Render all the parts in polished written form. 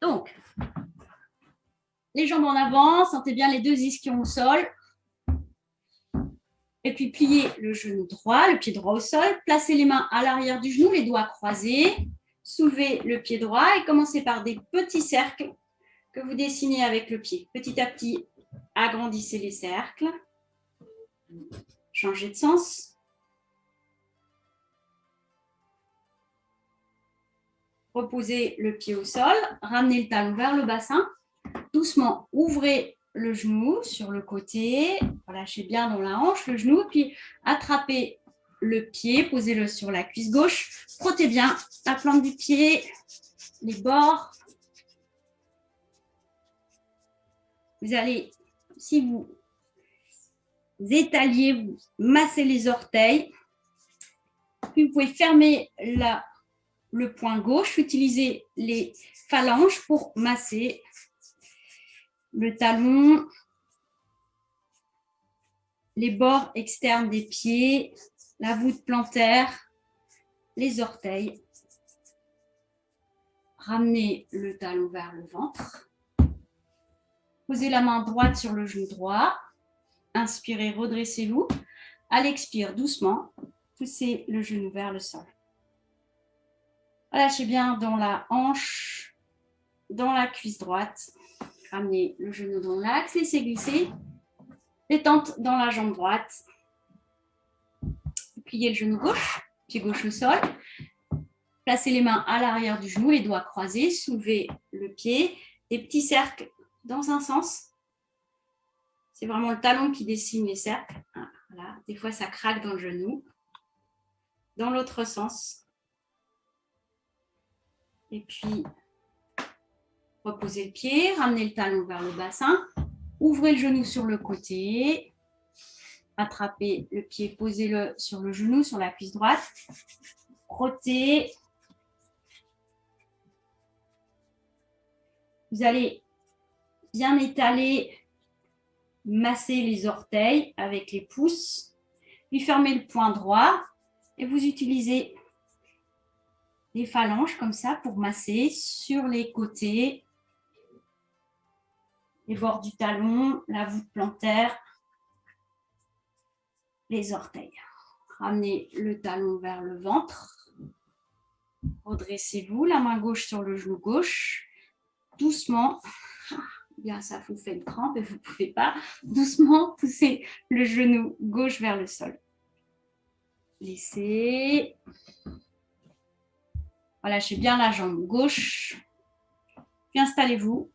Donc, les jambes en avant, sentez bien les deux ischions au sol. Et puis, pliez le genou droit, le pied droit au sol. Placez les mains à l'arrière du genou, les doigts croisés. Soulevez le pied droit et commencez par des petits cercles que vous dessinez avec le pied. Petit à petit, agrandissez les cercles. Changez de sens. Reposez le pied au sol. Ramenez le talon vers le bassin. Doucement, ouvrez le genou sur le côté. Relâchez bien dans la hanche le genou. Puis, attrapez le pied. Posez-le sur la cuisse gauche. Frottez bien la plante du pied, les bords. Vous allez, si vous étaliez, vous massez les orteils. Puis, vous pouvez fermer le poing gauche. Utilisez les phalanges pour masser le talon, les bords externes des pieds, la voûte plantaire, les orteils. Ramenez le talon vers le ventre. Posez la main droite sur le genou droit. Inspirez, redressez-vous. À l'expire, doucement, poussez le genou vers le sol. Relâchez bien dans la hanche, dans la cuisse droite. Ramenez le genou dans l'axe, laissez glisser. Détente dans la jambe droite. Pliez le genou gauche, pied gauche au sol. Placez les mains à l'arrière du genou, les doigts croisés. Soulevez le pied. Des petits cercles dans un sens. C'est vraiment le talon qui dessine les cercles. Voilà. Des fois, ça craque dans le genou. Dans l'autre sens. Et puis, reposez le pied. Ramenez le talon vers le bassin. Ouvrez le genou sur le côté. Attrapez le pied, posez-le sur le genou, sur la cuisse droite. Frottez. Vous allez bien étaler, masser les orteils avec les pouces. Puis fermez le poing droit et vous utilisez les phalanges comme ça pour masser sur les côtés, les bords du talon, la voûte plantaire, les orteils. Ramenez le talon vers le ventre. Redressez-vous, la main gauche sur le genou gauche. Doucement, bien ça vous fait une crampe et vous ne pouvez pas. Doucement, poussez le genou gauche vers le sol. Laissez. Relâchez bien la jambe gauche. Puis installez-vous.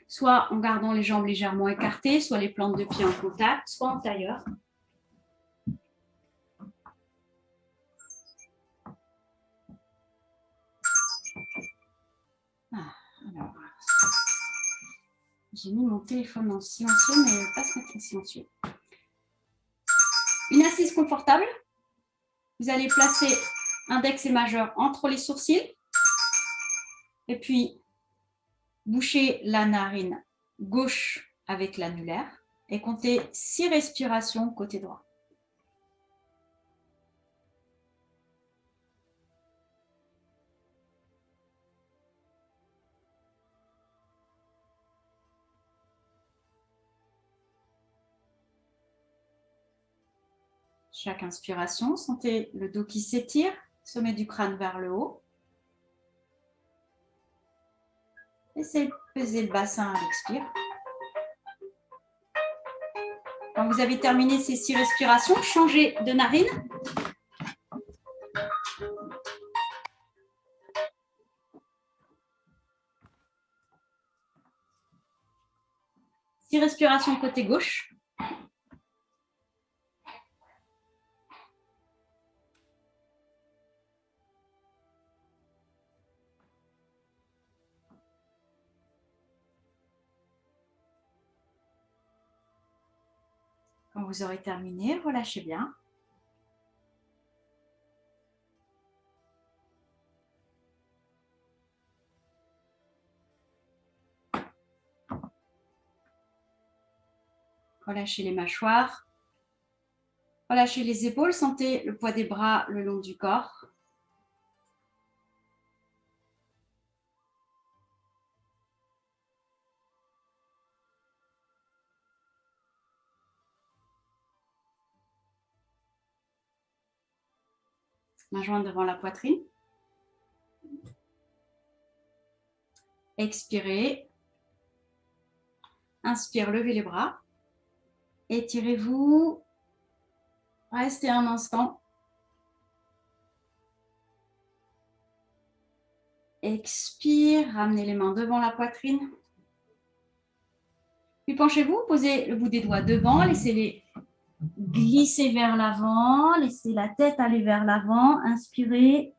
Soit en gardant les jambes légèrement écartées, soit les plantes de pied en contact, soit en tailleur. Alors, j'ai mis mon téléphone en silencieux, mais il ne veut pas se mettre en silencieux. Une assise confortable. Vous allez placer index et majeur entre les sourcils. Et puis, bouchez la narine gauche avec l'annulaire et comptez 6 respirations côté droit. Chaque inspiration, sentez le dos qui s'étire, sommet du crâne vers le haut. Essayez de peser le bassin à l'expire. Quand vous avez terminé ces 6 respirations, changez de narine. Six respirations côté gauche. Quand vous aurez terminé, relâchez bien. Relâchez les mâchoires. Relâchez les épaules. Sentez le poids des bras le long du corps. main jointe devant la poitrine. Expirez. Inspire, levez les bras. Étirez-vous. Restez un instant. Expire, ramenez les mains devant la poitrine. Puis penchez-vous, posez le bout des doigts devant, laissez-les glisser vers l'avant, laissez la tête aller vers l'avant. Inspirez.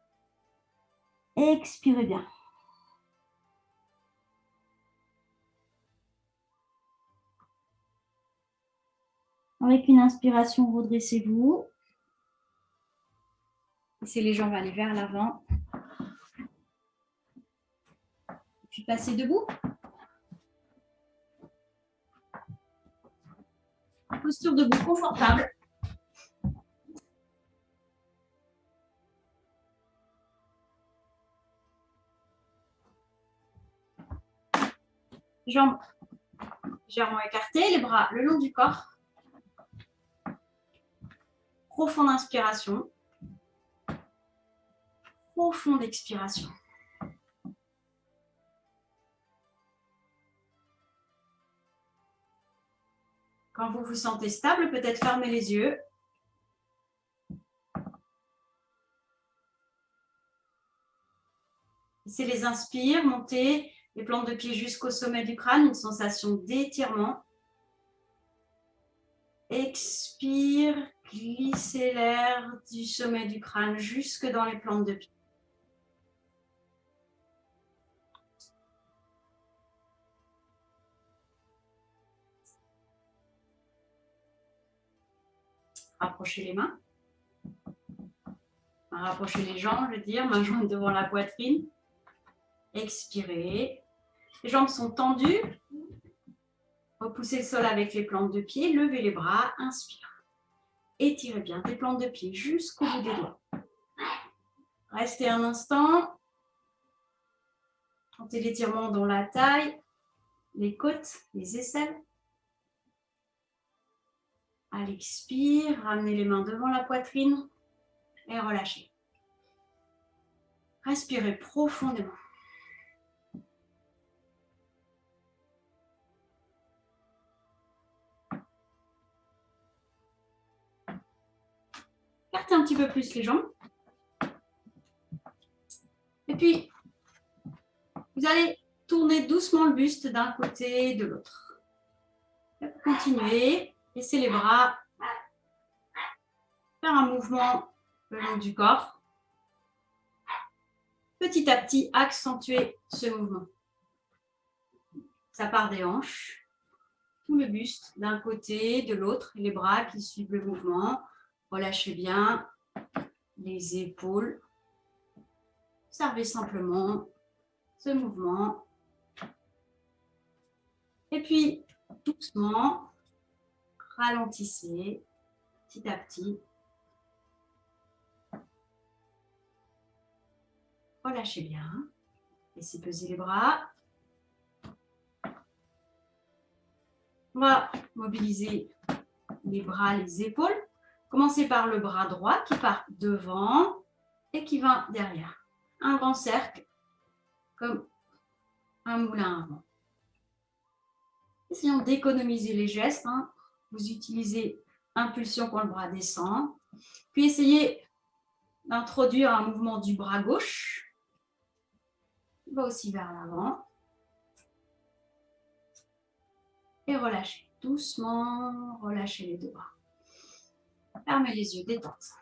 Expirez bien. Avec une inspiration, redressez-vous. Laissez les jambes aller vers l'avant. Puis passez debout. Posture debout confortable. Jambes légèrement écartées, les bras le long du corps. Profonde inspiration. Profonde expiration. Quand vous vous sentez stable, peut-être fermez les yeux. Laissez les inspire, montez les plantes de pied jusqu'au sommet du crâne, une sensation d'étirement. Expire, glissez l'air du sommet du crâne jusque dans les plantes de pied. Rapprochez les mains. Rapprochez les jambes, je veux dire, main jointe devant la poitrine. Expirez. Les jambes sont tendues. Repoussez le sol avec les plantes de pied. Levez les bras. Inspire. Étirez bien des plantes de pied jusqu'au bout des doigts. Restez un instant. Sentez l'étirement dans la taille, les côtes, les aisselles. À l'expire, ramenez les mains devant la poitrine et relâchez. Respirez profondément. Écartez un petit peu plus les jambes. Et puis, vous allez tourner doucement le buste d'un côté et de l'autre. Continuez. Laissez les bras faire un mouvement le long du corps. Petit à petit, accentuez ce mouvement. Ça part des hanches, tout le buste d'un côté, de l'autre, les bras qui suivent le mouvement. Relâchez bien les épaules. Observez simplement ce mouvement. Et puis, doucement, ralentissez petit à petit. Relâchez bien. Laissez peser les bras. On va mobiliser les bras, les épaules. Commencez par le bras droit qui part devant et qui va derrière. Un grand cercle, comme un moulin à vent. Essayons d'économiser les gestes. Vous utilisez impulsion quand le bras descend. Puis essayez d'introduire un mouvement du bras gauche. Il va aussi vers l'avant. Et relâchez. Doucement, relâchez les deux bras. Fermez les yeux, détente.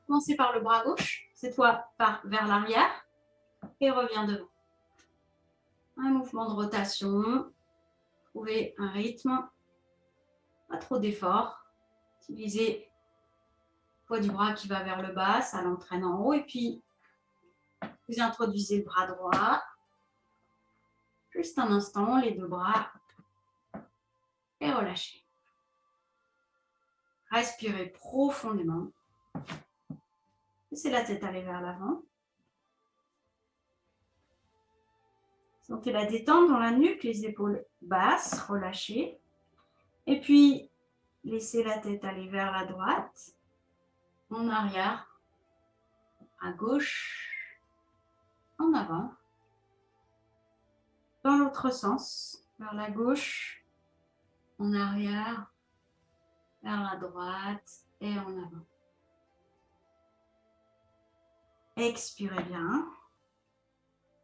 Commencez par le bras gauche. Cette fois, part vers l'arrière et revient devant. Un mouvement de rotation. Trouvez un rythme. Pas trop d'effort. Utilisez le poids du bras qui va vers le bas. Ça l'entraîne en haut. Et puis, vous introduisez le bras droit. Juste un instant, les deux bras. Et relâchez. Respirez profondément. Laissez la tête aller vers l'avant. Sentez la détente dans la nuque, les épaules basses, relâchez. Et puis, Laissez la tête aller vers la droite, en arrière, à gauche, en avant, dans l'autre sens, vers la gauche, en arrière, vers la droite et en avant. Expirez bien.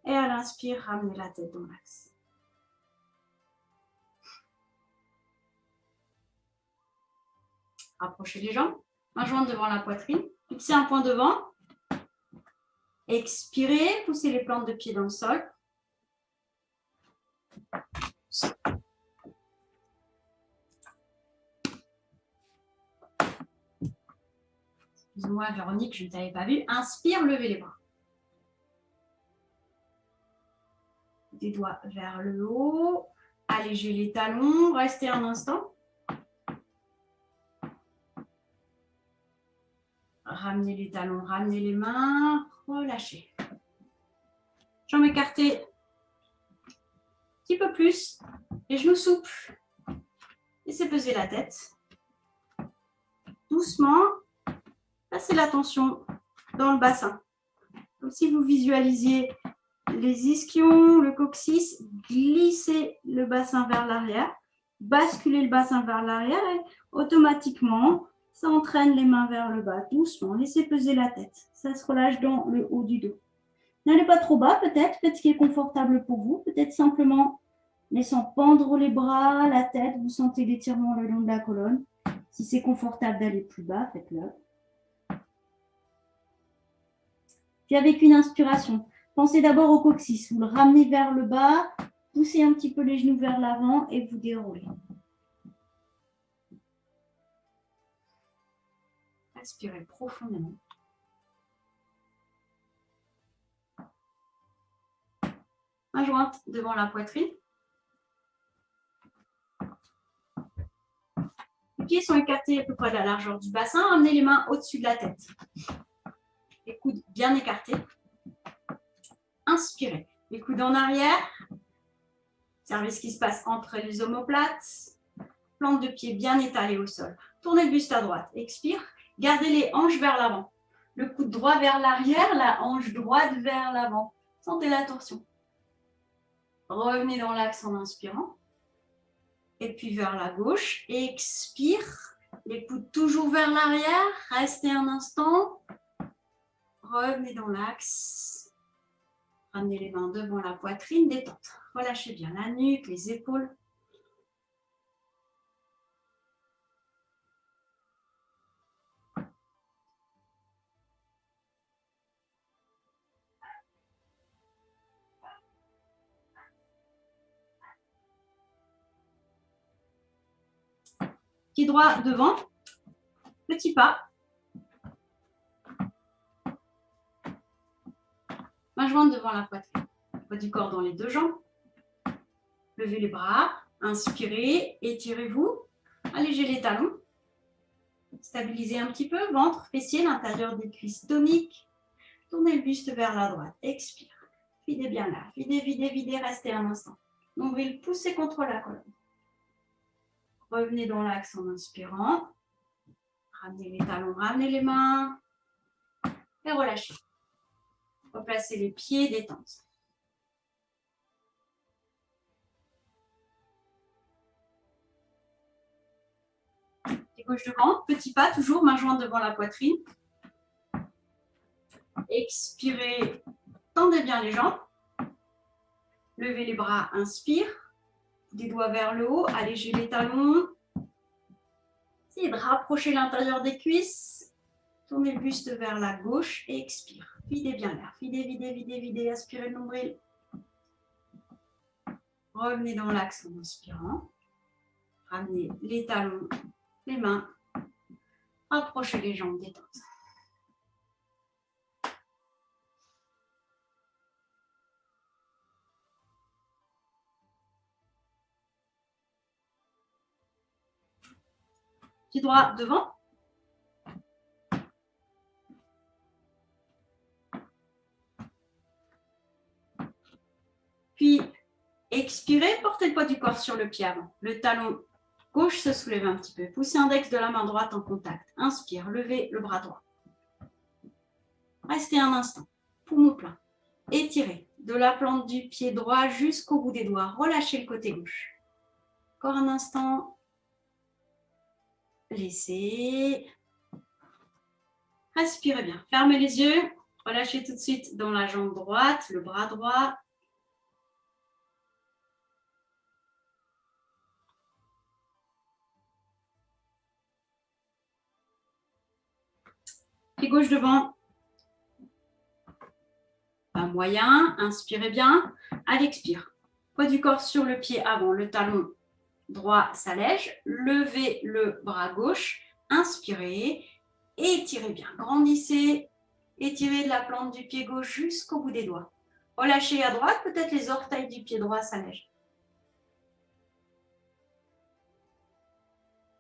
Et à l'inspire, ramenez la tête dans l'axe. Rapprochez les jambes. Main jointe devant la poitrine. Fixez un point devant. Expirez. Poussez les plantes de pied dans le sol. Excuse-moi, Véronique, je ne t'avais pas vu. Inspire, levez les bras. Des doigts vers le haut. Allégez les talons. Restez un instant. Ramenez les talons, ramenez les mains. Relâchez. Jambes écartées. Un petit peu plus. Les genoux souples. Laissez peser la tête. Doucement. Passez l'attention dans le bassin. Comme si vous visualisiez les ischions, le coccyx, glissez le bassin vers l'arrière, basculez le bassin vers l'arrière et automatiquement, ça entraîne les mains vers le bas, doucement. Laissez peser la tête. Ça se relâche dans le haut du dos. N'allez pas trop bas, peut-être. Faites ce qui est confortable pour vous. Peut-être simplement laissant pendre les bras, la tête. Vous sentez l'étirement le long de la colonne. Si c'est confortable d'aller plus bas, faites-le. Puis avec une inspiration, pensez d'abord au coccyx. Vous le ramenez vers le bas, poussez un petit peu les genoux vers l'avant et vous déroulez. Inspirez profondément. Main jointe devant la poitrine. Les pieds sont écartés à peu près de la largeur du bassin. Ramenez les mains au-dessus de la tête. Les coudes bien écartés. Inspirez. Les coudes en arrière. Observez ce qui se passe entre les omoplates. Plante de pied bien étalée au sol. Tournez le buste à droite. Expire. Gardez les hanches vers l'avant. Le coude droit vers l'arrière, la hanche droite vers l'avant. Sentez la torsion. Revenez dans l'axe en inspirant. Et puis vers la gauche. Expire. Les coudes toujours vers l'arrière. Restez un instant. Revenez dans l'axe. Ramenez les mains devant la poitrine. Détente. Relâchez bien la nuque, les épaules. Pied droit devant. Petit pas. Main jointe devant la poitrine. Poids du corps dans les deux jambes. Levez les bras. Inspirez. Étirez-vous. Allégez les talons. Stabilisez un petit peu. Ventre, fessier, l'intérieur des cuisses toniques. Tournez le buste vers la droite. Expire. Videz bien là. Videz, videz, videz. Restez un instant. Nombril poussé contre la colonne. Revenez dans l'axe en inspirant. Ramenez les talons, ramenez les mains. Et relâchez. Replacez les pieds, détente. Pied gauche devant, petit pas, toujours main jointe devant la poitrine. Expirez, tendez bien les jambes. Levez les bras, inspire. Des doigts vers le haut, allégez les talons. Essayez de rapprocher l'intérieur des cuisses. Tournez le buste vers la gauche et expire. Videz bien l'air. Videz, videz, videz, videz. Aspirez le nombril. Revenez dans l'axe en inspirant. Ramenez les talons, les mains. Rapprochez les jambes, détente. Pied droit devant. Puis, expirez, portez le poids du corps sur le pied avant. Le talon gauche se soulève un petit peu. Poussez l'index de la main droite en contact. Inspire, levez le bras droit. Restez un instant. Poumon plein. Étirez de la plante du pied droit jusqu'au bout des doigts. Relâchez le côté gauche. Encore un instant. Laissez. Respirez bien. Fermez les yeux. Relâchez tout de suite dans la jambe droite, le bras droit. Pied gauche devant. Pas moyen. Inspirez bien. À l'expire. Poids du corps sur le pied avant. Le talon droit s'allège. Levez le bras gauche. Inspirez. Étirez bien. Grandissez. Étirez de la plante du pied gauche jusqu'au bout des doigts. Relâchez à droite. Peut-être les orteils du pied droit s'allègent.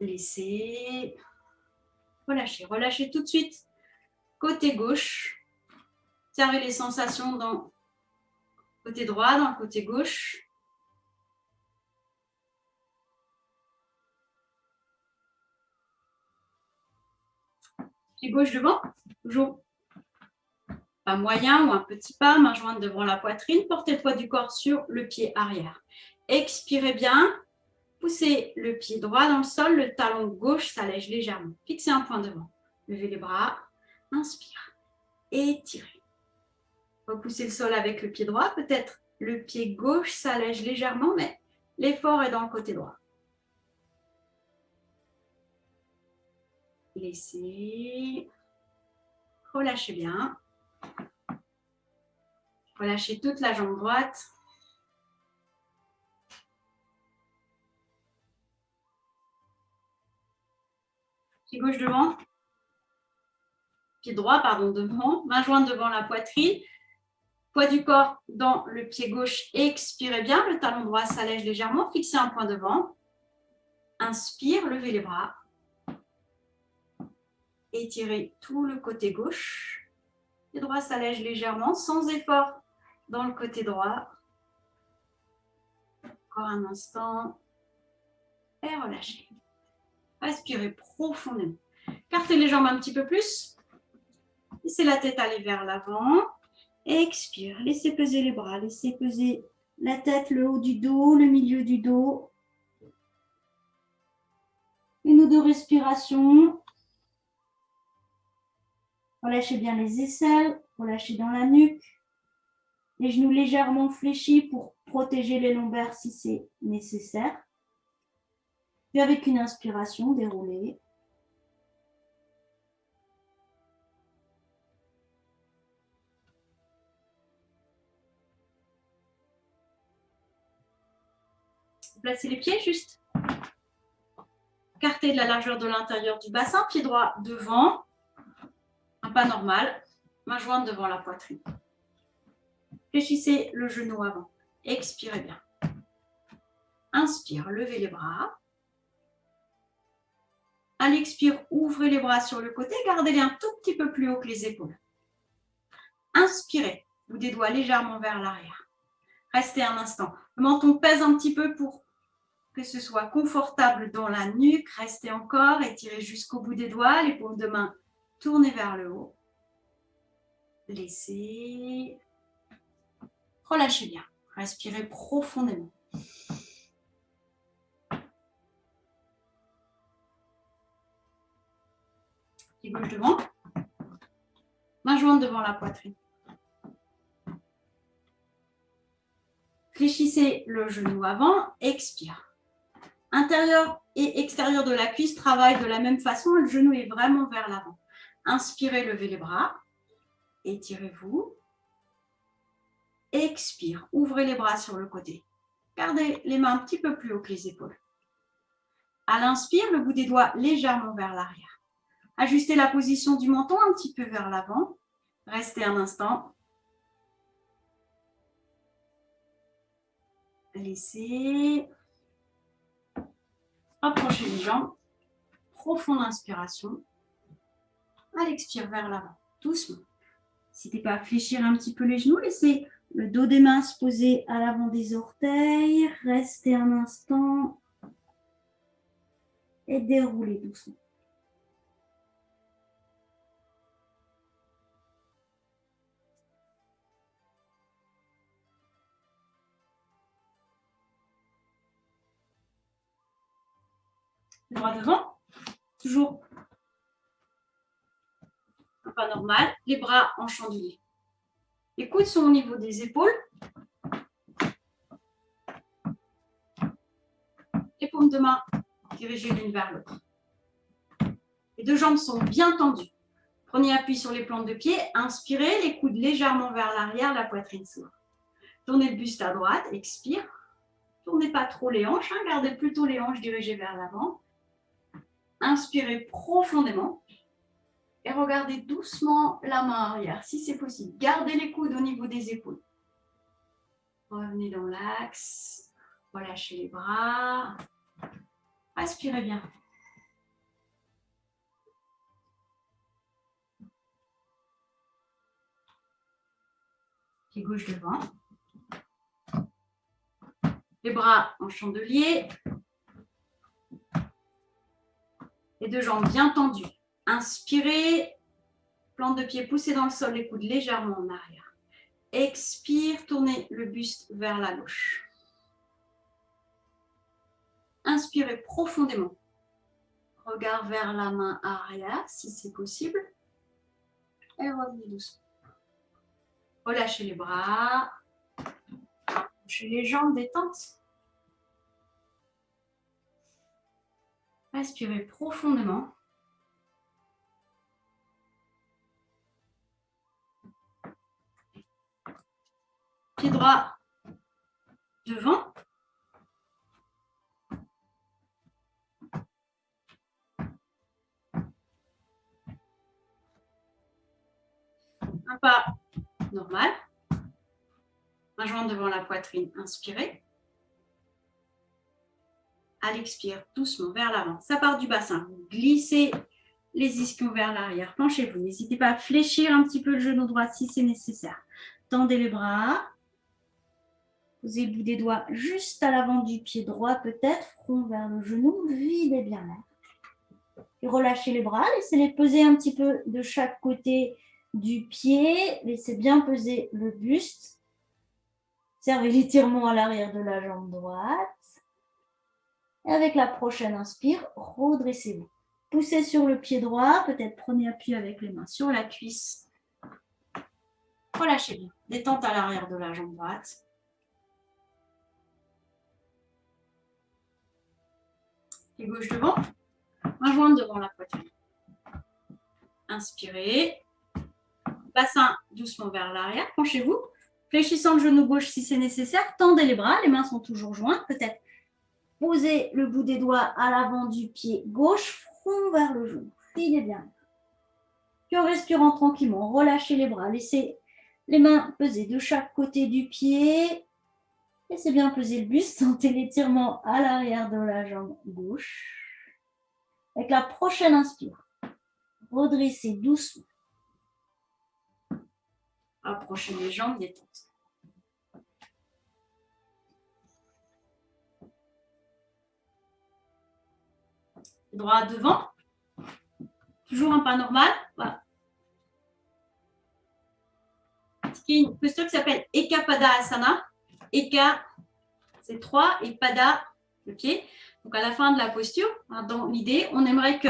Laissez. Relâchez. Relâchez tout de suite. Côté gauche. Observez les sensations dans le côté droit, dans le côté gauche. Pied gauche devant. Toujours pas moyen ou un petit pas, main jointe devant la poitrine. Portez le poids du corps sur le pied arrière. Expirez bien. Poussez le pied droit dans le sol. Le talon gauche s'allège légèrement. Fixez un point devant. Levez les bras. Inspire. Étirez. Repoussez le sol avec le pied droit. Peut-être le pied gauche s'allège légèrement, mais l'effort est dans le côté droit. Laissez. Relâchez bien. Relâchez toute la jambe droite. Pied gauche devant. Pied droit, pardon, devant. Main jointe devant la poitrine. Poids du corps dans le pied gauche. Expirez bien. Le talon droit s'allège légèrement. Fixez un point devant. Inspire, levez les bras. Étirez tout le côté gauche. Le droit s'allège légèrement, sans effort dans le côté droit. Encore un instant. Et relâchez. Respirez profondément. Écartez les jambes un petit peu plus. Laissez la tête aller vers l'avant. Expire. Laissez peser les bras. Laissez peser la tête, le haut du dos, le milieu du dos. Une ou deux respirations. Relâchez bien les aisselles. Relâchez dans la nuque. Les genoux légèrement fléchis pour protéger les lombaires si c'est nécessaire. Puis avec une inspiration, déroulez. Placez les pieds juste. Écartez de la largeur de l'intérieur du bassin. Pied droit devant. Un pas normal. Main jointe devant la poitrine. Fléchissez le genou avant. Expirez bien. Inspire, levez les bras. À l'expire, ouvrez les bras sur le côté. Gardez-les un tout petit peu plus haut que les épaules. Inspirez, bout des doigts légèrement vers l'arrière. Restez un instant. Le menton pèse un petit peu pour que ce soit confortable dans la nuque. Restez encore, étirez jusqu'au bout des doigts. Les paumes de main tournées vers le haut. Laissez. Relâchez bien. Respirez profondément. Pied gauche devant. Main jointe devant la poitrine. Fléchissez le genou avant. Expire. Intérieur et extérieur de la cuisse travaillent de la même façon. Le genou est vraiment vers l'avant. Inspirez, levez les bras. Étirez-vous. Expire. Ouvrez les bras sur le côté. Gardez les mains un petit peu plus haut que les épaules. À l'inspire, le bout des doigts légèrement vers l'arrière. Ajustez la position du menton un petit peu vers l'avant. Restez un instant. Laissez. Approchez les jambes. Profonde inspiration. À l'expire vers l'avant. Doucement. N'hésitez pas à fléchir un petit peu les genoux. Laissez le dos des mains se poser à l'avant des orteils. Restez un instant. et déroulez doucement. Le bras devant, toujours un pas normal, les bras en chandelier. Les coudes sont au niveau des épaules. Les paumes de main dirigées l'une vers l'autre. Les deux jambes sont bien tendues. Prenez appui sur les plantes de pied, inspirez, les coudes légèrement vers l'arrière, la poitrine s'ouvre. Tournez le buste à droite, expire. Tournez pas trop les hanches, gardez plutôt les hanches dirigées vers l'avant. Inspirez profondément et regardez doucement la main arrière, si c'est possible. Gardez les coudes au niveau des épaules. Revenez dans l'axe, relâchez les bras. Inspirez bien. Pied gauche devant. Les bras en chandelier. Les deux jambes bien tendues. Inspirez. Plante de pied poussée dans le sol, les coudes légèrement en arrière. Expire, tournez le buste vers la gauche. Inspirez profondément. Regard vers la main arrière, si c'est possible. Et revenez doucement. Relâchez les bras. Approchez les jambes, détente. Inspirez profondément. Pied droit devant. Un pas normal. Main jointe devant la poitrine, inspirez. À l'expire, doucement vers l'avant. Ça part du bassin. Vous glissez les ischions vers l'arrière. Penchez-vous. N'hésitez pas à fléchir un petit peu le genou droit si c'est nécessaire. Tendez les bras. Posez le bout des doigts juste à l'avant du pied droit, peut-être. Front vers le genou. Videz bien l'air. Et relâchez les bras. Laissez-les peser un petit peu de chaque côté du pied. Laissez bien peser le buste. Observez l'étirement à l'arrière de la jambe droite. Et avec la prochaine inspire, redressez-vous. Poussez sur le pied droit. Peut-être prenez appui avec les mains sur la cuisse. Relâchez bien. Détente à l'arrière de la jambe droite. Pied gauche devant. Main jointe devant la poitrine. Inspirez. Bassin doucement vers l'arrière. Penchez-vous. Fléchissant le genou gauche si c'est nécessaire. Tendez les bras. Les mains sont toujours jointes. Peut-être posez le bout des doigts à l'avant du pied gauche. Front vers le genou. Filez bien. Puis en respirant tranquillement, relâchez les bras. Laissez les mains peser de chaque côté du pied. Laissez bien peser le buste. Sentez l'étirement à l'arrière de la jambe gauche. Avec la prochaine inspire, redressez doucement. Approchez les jambes, détente. Droit devant. Toujours un pas normal. Voilà. Ce qui est une posture qui s'appelle Eka Pada Asana. Eka, c'est 3 et Pada, le pied. Donc à la fin de la posture, dans l'idée, on aimerait que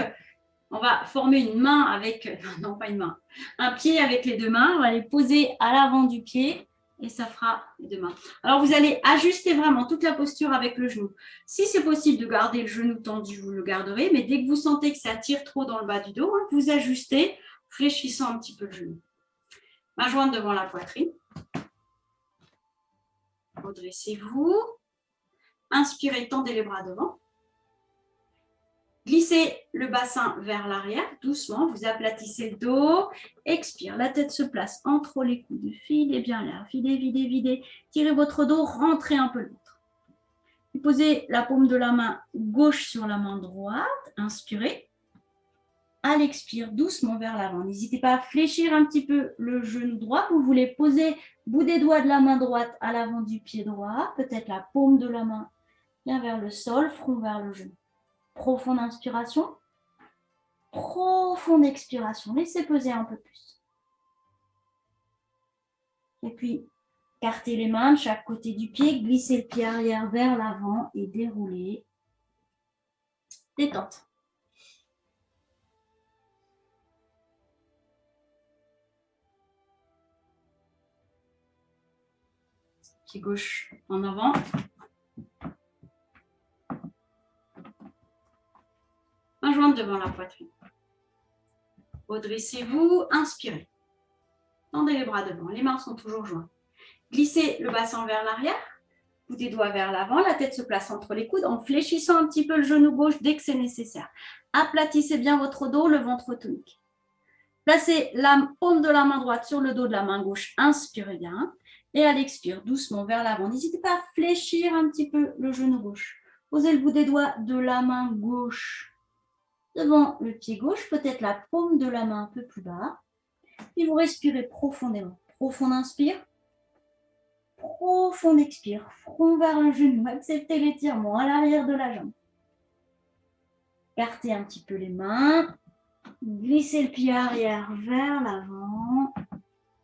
on va former une main avec, non pas une main, un pied avec les deux mains. On va les poser à l'avant du pied et ça fera les deux mains. Alors vous allez ajuster vraiment toute la posture avec le genou. Si c'est possible de garder le genou tendu, vous le garderez, mais dès que vous sentez que ça tire trop dans le bas du dos, vous ajustez, fléchissant un petit peu le genou. Main jointe devant la poitrine. Redressez-vous. Inspirez, tendez les bras devant. Glissez le bassin vers l'arrière, doucement, vous aplatissez le dos. Expire, la tête se place entre les coudes. Filez bien l'air, videz, videz, videz. Tirez votre dos, rentrez un peu le ventre. Posez la paume de la main gauche sur la main droite. Inspirez. À l'expire, doucement vers l'avant. N'hésitez pas à fléchir un petit peu le genou droit. Vous voulez poser bout des doigts de la main droite à l'avant du pied droit. Peut-être la paume de la main bien vers le sol, front vers le genou. Profonde inspiration. Profonde expiration. Laissez peser un peu plus. Et puis, écartez les mains de chaque côté du pied. Glissez le pied arrière vers l'avant et déroulez. Détente. Pied gauche en avant. Main jointe devant la poitrine. Redressez-vous, inspirez. Tendez les bras devant, les mains sont toujours jointes. Glissez le bassin vers l'arrière, bout des doigts vers l'avant, la tête se place entre les coudes en fléchissant un petit peu le genou gauche dès que c'est nécessaire. Aplatissez bien votre dos, le ventre tonique. Placez la paume de la main droite sur le dos de la main gauche, inspirez bien. Et à l'expire, doucement vers l'avant. N'hésitez pas à fléchir un petit peu le genou gauche. Posez le bout des doigts de la main gauche devant le pied gauche, peut-être la paume de la main un peu plus bas. Et vous respirez profondément. Profonde inspire. Profonde expire. Front vers un genou. Acceptez l'étirement à l'arrière de la jambe. Écartez un petit peu les mains. Glissez le pied arrière vers l'avant.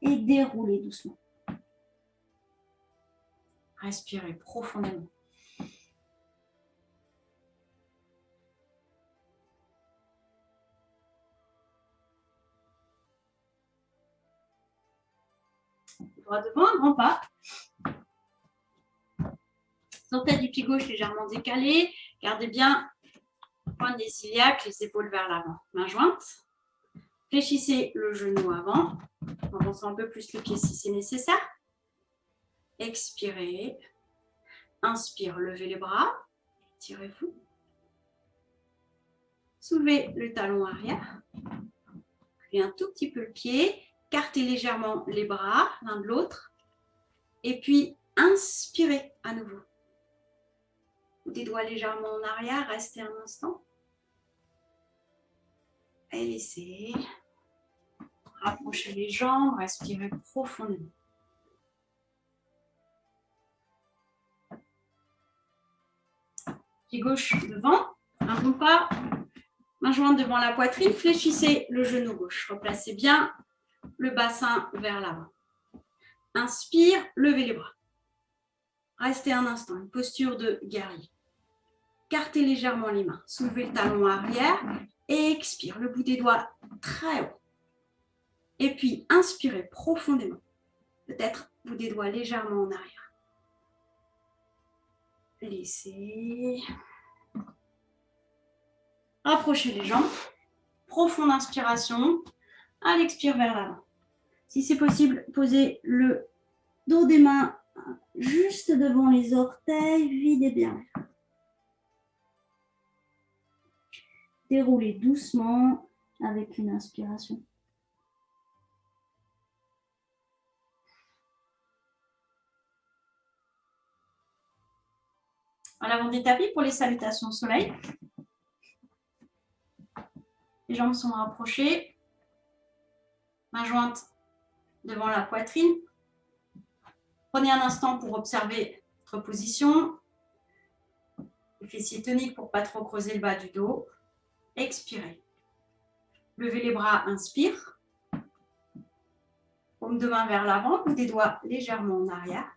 Et déroulez doucement. Respirez profondément. Droit devant, un grand pas. Tête du pied gauche légèrement décalée. Gardez bien le point des iliaques, les épaules vers l'avant. Main jointe. Fléchissez le genou avant. Avançons un peu plus le pied si c'est nécessaire. Expirez. Inspire, levez les bras. Tirez-vous. Soulevez le talon arrière. Puis un tout petit peu le pied. Écartez légèrement les bras l'un de l'autre. Et puis, inspirez à nouveau. Des doigts légèrement en arrière. Restez un instant. Et laissez. Rapprochez les jambes. Respirez profondément. Pied gauche devant, un bon pas, main jointe devant la poitrine, fléchissez le genou gauche. Replacez bien le bassin vers l'avant. Inspire, levez les bras. Restez un instant, une posture de guerrier. Écartez légèrement les mains, soulevez le talon arrière et expire, le bout des doigts très haut. Et puis, inspirez profondément. Peut-être bout des doigts légèrement en arrière. Laissez. Rapprochez les jambes. Profonde inspiration. À l'expire vers l'avant. Si c'est possible, posez le dos des mains juste devant les orteils. Videz bien. Déroulez doucement avec une inspiration. En avant des tapis pour les salutations au soleil. Les jambes sont rapprochées. Main jointe devant la poitrine. Prenez un instant pour observer votre position. Les fessiers toniques pour ne pas trop creuser le bas du dos. Expirez. Levez les bras, inspire. Paume de main vers l'avant, bout des doigts légèrement en arrière.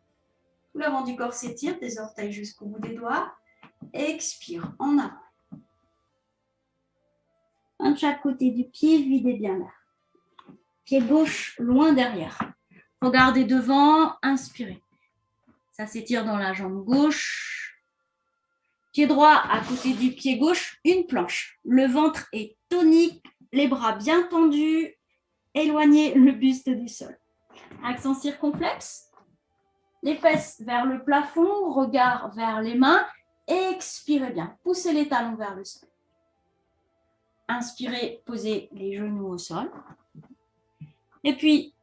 Tout l'avant du corps s'étire, des orteils jusqu'au bout des doigts. Expire, en avant. Un de chaque côté du pied, videz bien l'air. Pied gauche loin derrière. Regardez devant, inspirez. Ça s'étire dans la jambe gauche. Pied droit à côté du pied gauche, une planche. Le ventre est tonique, les bras bien tendus. Éloignez le buste du sol. Accent circonflexe. Les fesses vers le plafond, regard vers les mains. Expirez bien. Poussez les talons vers le sol. Inspirez, posez les genoux au sol. Et puis,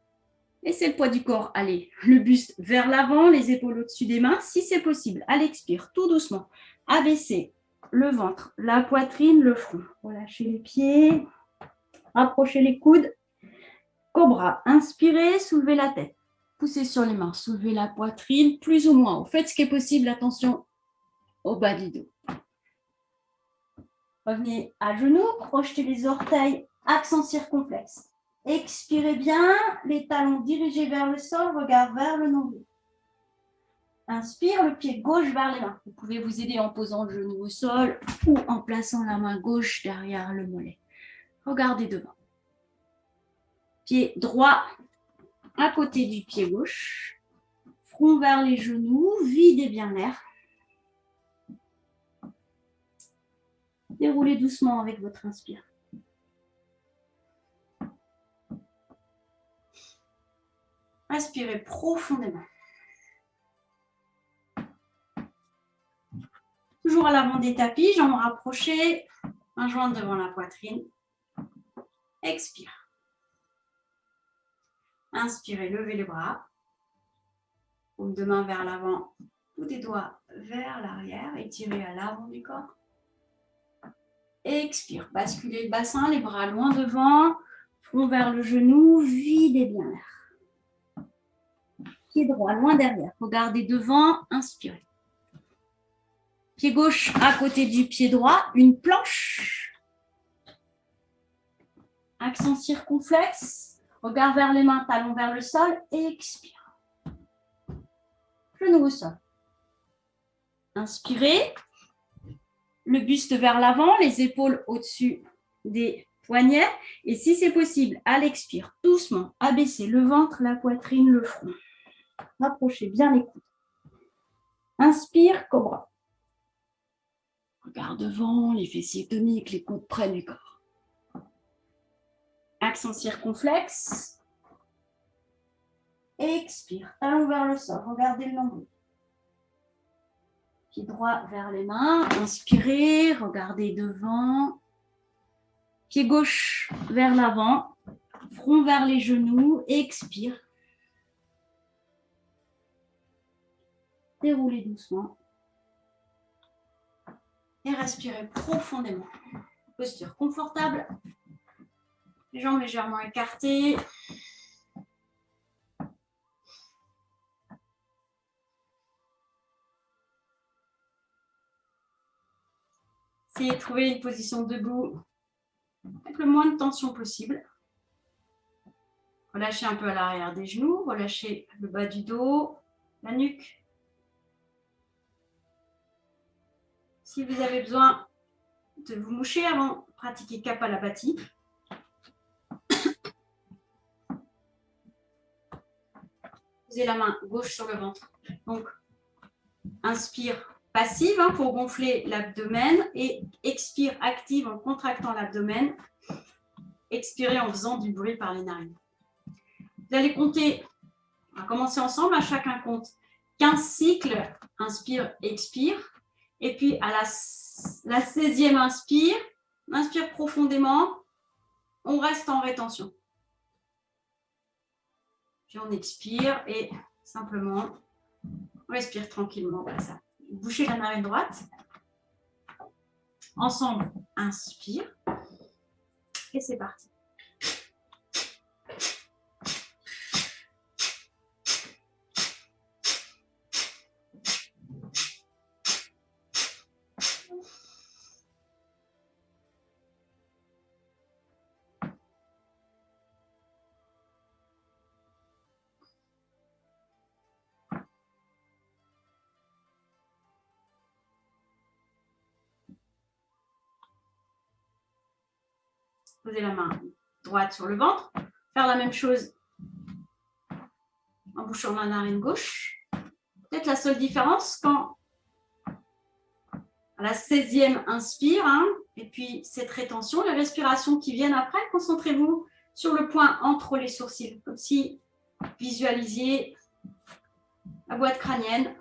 laissez le poids du corps aller. Le buste vers l'avant, les épaules au-dessus des mains. Si c'est possible, à l'expire, tout doucement. Abaissez le ventre, la poitrine, le front. Relâchez les pieds. Rapprochez les coudes. Cobra. Inspirez, soulevez la tête. Poussez sur les mains, soulevez la poitrine, plus ou moins. Faites ce qui est possible, attention au bas du dos. Revenez à genoux, crochetez les orteils, accent circonflexe. Expirez bien, les talons dirigés vers le sol, regard vers le nombril. Inspire, le pied gauche vers les mains. Vous pouvez vous aider en posant le genou au sol ou en plaçant la main gauche derrière le mollet. Regardez devant. Pied droit à côté du pied gauche. Front vers les genoux, videz bien l'air. Déroulez doucement avec votre inspire. Inspirez profondément. Toujours à l'avant des tapis, jambes rapprochées, main jointe devant la poitrine. Expire. Inspirez, levez les bras. Paume de main vers l'avant, bout des doigts vers l'arrière, étirez à l'avant du corps. Expire, basculez le bassin, les bras loin devant, front vers le genou, videz bien l'air. Pied droit loin derrière, regardez devant, inspirez. Pied gauche à côté du pied droit, une planche. Accent circonflexe, regard vers les mains, talons vers le sol, expire. Genou au sol. Inspirez. Le buste vers l'avant, les épaules au-dessus des poignets. Et si c'est possible, à l'expire, doucement, abaissez le ventre, la poitrine, le front. Rapprochez bien les coudes. Inspire, cobra. Regard devant, les fessiers toniques, les coudes près du corps. Accent circonflexe. Expire, talon vers le sol, regardez le nombril. Pied droit vers les mains, inspirez, regardez devant. Pied gauche vers l'avant, front vers les genoux, expire. Déroulez doucement. Et respirez profondément. Posture confortable. Les jambes légèrement écartées. Essayez de trouver une position debout avec le moins de tension possible. Relâchez un peu à l'arrière des genoux, relâchez le bas du dos, la nuque. Si vous avez besoin de vous moucher avant, pratiquez Kapalabhati. Posez la main gauche sur le ventre. Donc, inspire passive pour gonfler l'abdomen et expire active en contractant l'abdomen. Expirez en faisant du bruit par les narines. Vous allez compter, on va commencer ensemble, chacun compte 15 cycles, inspire, expire. Et puis à la 16e inspire, on inspire profondément, on reste en rétention. Puis on expire et simplement, on respire tranquillement. Voilà ça. Bouchez la narine droite. Ensemble, inspire. Et c'est parti. Posez la main droite sur le ventre. Faire la même chose en bouchant la narine gauche. Peut-être la seule différence quand à la 16e inspire, et puis cette rétention, les respirations qui viennent après, concentrez-vous sur le point entre les sourcils, comme si vous visualisiez la boîte crânienne,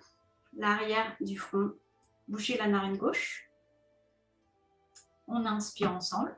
l'arrière du front. Bouchez la narine gauche. On inspire ensemble.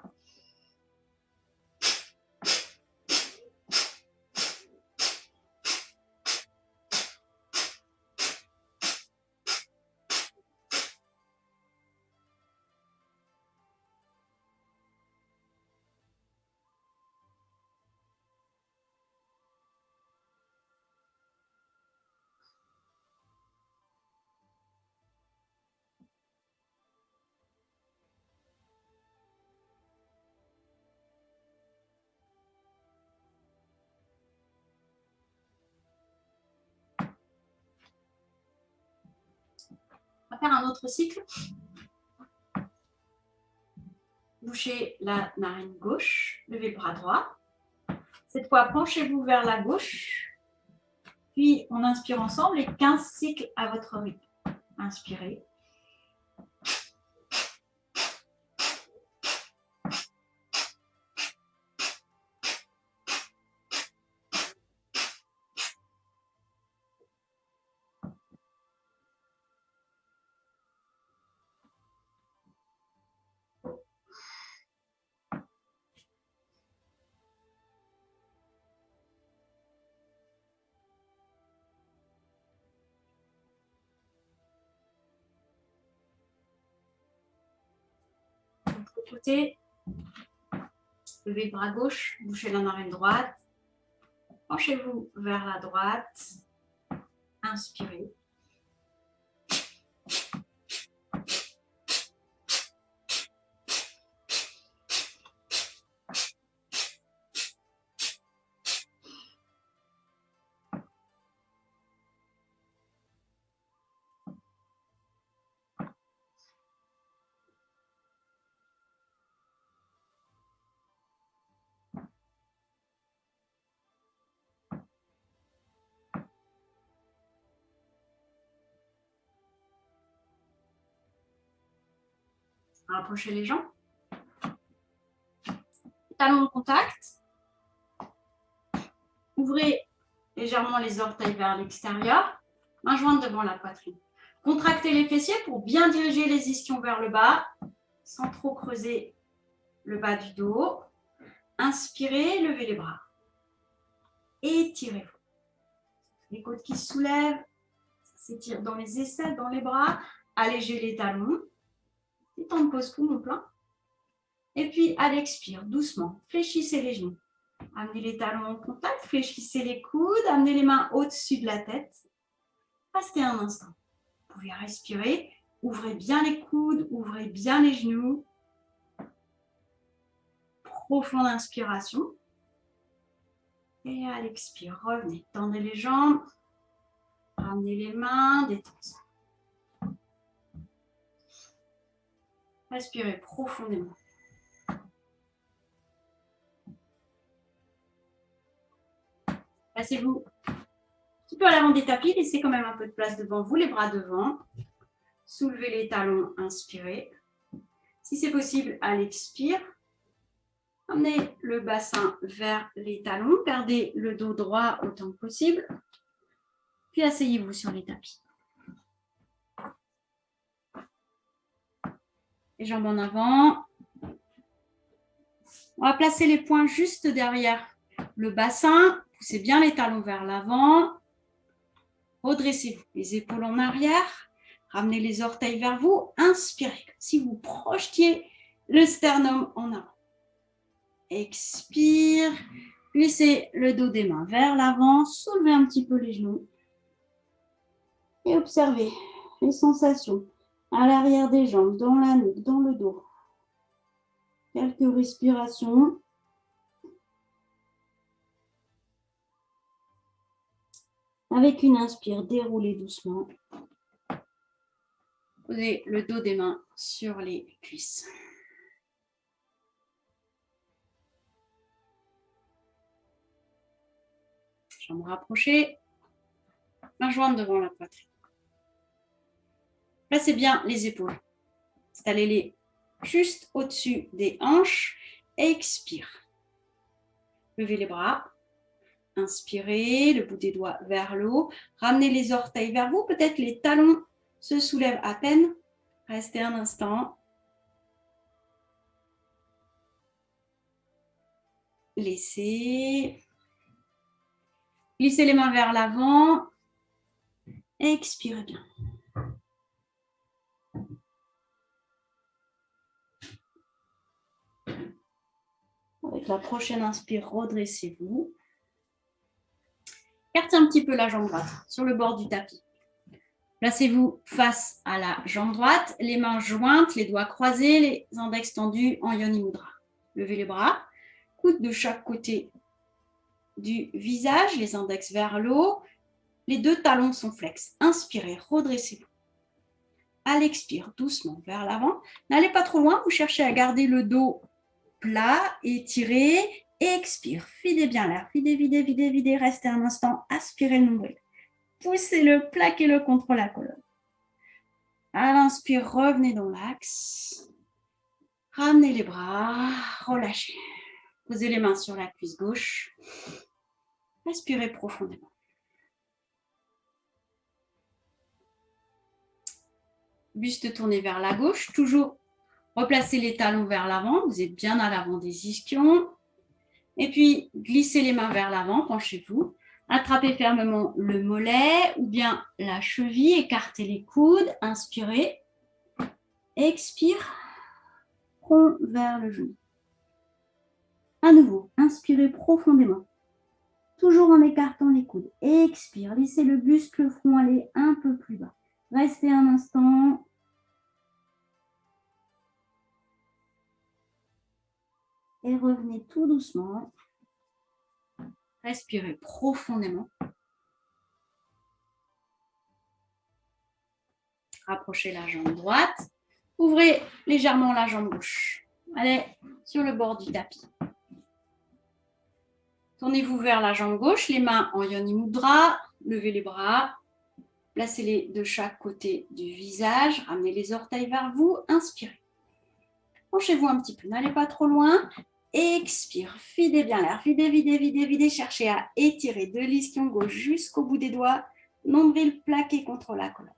va faire un autre cycle. Bouchez la narine gauche, levez le bras droit. Cette fois, penchez-vous vers la gauche. Puis, on inspire ensemble les 15 cycles à votre rythme. Inspirez. Côté, levez le bras gauche, bouchez la narine droite, penchez-vous vers la droite, inspirez. Rapprochez les jambes. Talons en contact. Ouvrez légèrement les orteils vers l'extérieur. Main jointe devant la poitrine. Contractez les fessiers pour bien diriger les ischions vers le bas, sans trop creuser le bas du dos. Inspirez, levez les bras. Étirez-vous. Les côtes qui se soulèvent, s'étirent dans les aisselles, dans les bras. Allégez les talons. Petit temps de pause poumon plein. Et puis, à l'expire, doucement, fléchissez les genoux. Amenez les talons en contact, fléchissez les coudes, amenez les mains au-dessus de la tête. Restez un instant. Vous pouvez respirer, ouvrez bien les coudes, ouvrez bien les genoux. Profonde inspiration. Et à l'expire, revenez. Tendez les jambes, ramenez les mains, détendez. Respirez profondément. Placez-vous un petit peu à l'avant des tapis, laissez quand même un peu de place devant vous, les bras devant. Soulevez les talons, inspirez. Si c'est possible, à l'expire, amenez le bassin vers les talons, gardez le dos droit autant que possible, puis asseyez-vous sur les tapis. Les jambes en avant. On va placer les poings juste derrière le bassin. Poussez bien les talons vers l'avant. Redressez-vous, les épaules en arrière. Ramenez les orteils vers vous. Inspirez, comme si vous projetiez le sternum en avant. Expire. Glissez le dos des mains vers l'avant. Soulevez un petit peu les genoux. Et observez les sensations à l'arrière des jambes, dans la nuque, dans le dos. Quelques respirations. Avec une inspire, déroulez doucement. Posez le dos des mains sur les cuisses. Jambes rapprochées. Main jointe devant la poitrine. Placez bien les épaules. Installez-les juste au-dessus des hanches. Expire. Levez les bras. Inspirez, le bout des doigts vers le haut. Ramenez les orteils vers vous. Peut-être les talons se soulèvent à peine. Restez un instant. Laissez. Glissez les mains vers l'avant. Expirez bien. Avec la prochaine inspire, redressez-vous. Écartez un petit peu la jambe droite sur le bord du tapis. Placez-vous face à la jambe droite, les mains jointes, les doigts croisés, les index tendus en Yoni Mudra. Levez les bras, coudes de chaque côté du visage, les index vers le haut. Les deux talons sont flex. Inspirez, redressez-vous. À l'expire, doucement vers l'avant. N'allez pas trop loin, vous cherchez à garder le dos plat, étiré. Expire, videz bien l'air, videz, videz, videz, videz. Restez un instant, aspirez le nombril. Poussez-le, plaquez-le contre la colonne. À l'inspire, revenez dans l'axe. Ramenez les bras, relâchez. Posez les mains sur la cuisse gauche. Respirez profondément. Buste tourné vers la gauche. Toujours replacez les talons vers l'avant. Vous êtes bien à l'avant des ischions. Et puis, glissez les mains vers l'avant, penchez-vous. Attrapez fermement le mollet ou bien la cheville. Écartez les coudes. Inspirez. Expire. Front vers le genou. À nouveau, inspirez profondément. Toujours en écartant les coudes. Expire. Laissez le buste, le front aller un peu plus bas. Restez un instant. Et revenez tout doucement. Respirez profondément. Rapprochez la jambe droite. Ouvrez légèrement la jambe gauche. Allez sur le bord du tapis. Tournez-vous vers la jambe gauche, les mains en Yoni Mudra. Levez les bras. Placez-les de chaque côté du visage. Ramenez les orteils vers vous. Inspirez. Penchez-vous un petit peu. N'allez pas trop loin. Expire. Videz bien l'air. Videz, videz, videz, videz. Cherchez à étirer de l'ischion gauche jusqu'au bout des doigts. Nombril plaqué contre la colonne.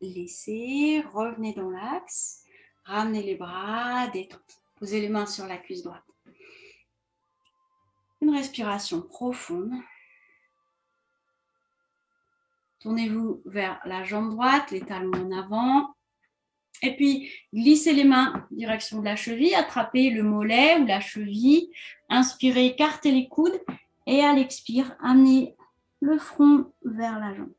Laissez, revenez dans l'axe, ramenez les bras, détente. Posez les mains sur la cuisse droite. Une respiration profonde. Tournez-vous vers la jambe droite, les talons en avant. Et puis, glissez les mains en direction de la cheville, attrapez le mollet ou la cheville. Inspirez, écartez les coudes. Et à l'expire, amenez le front vers la jambe.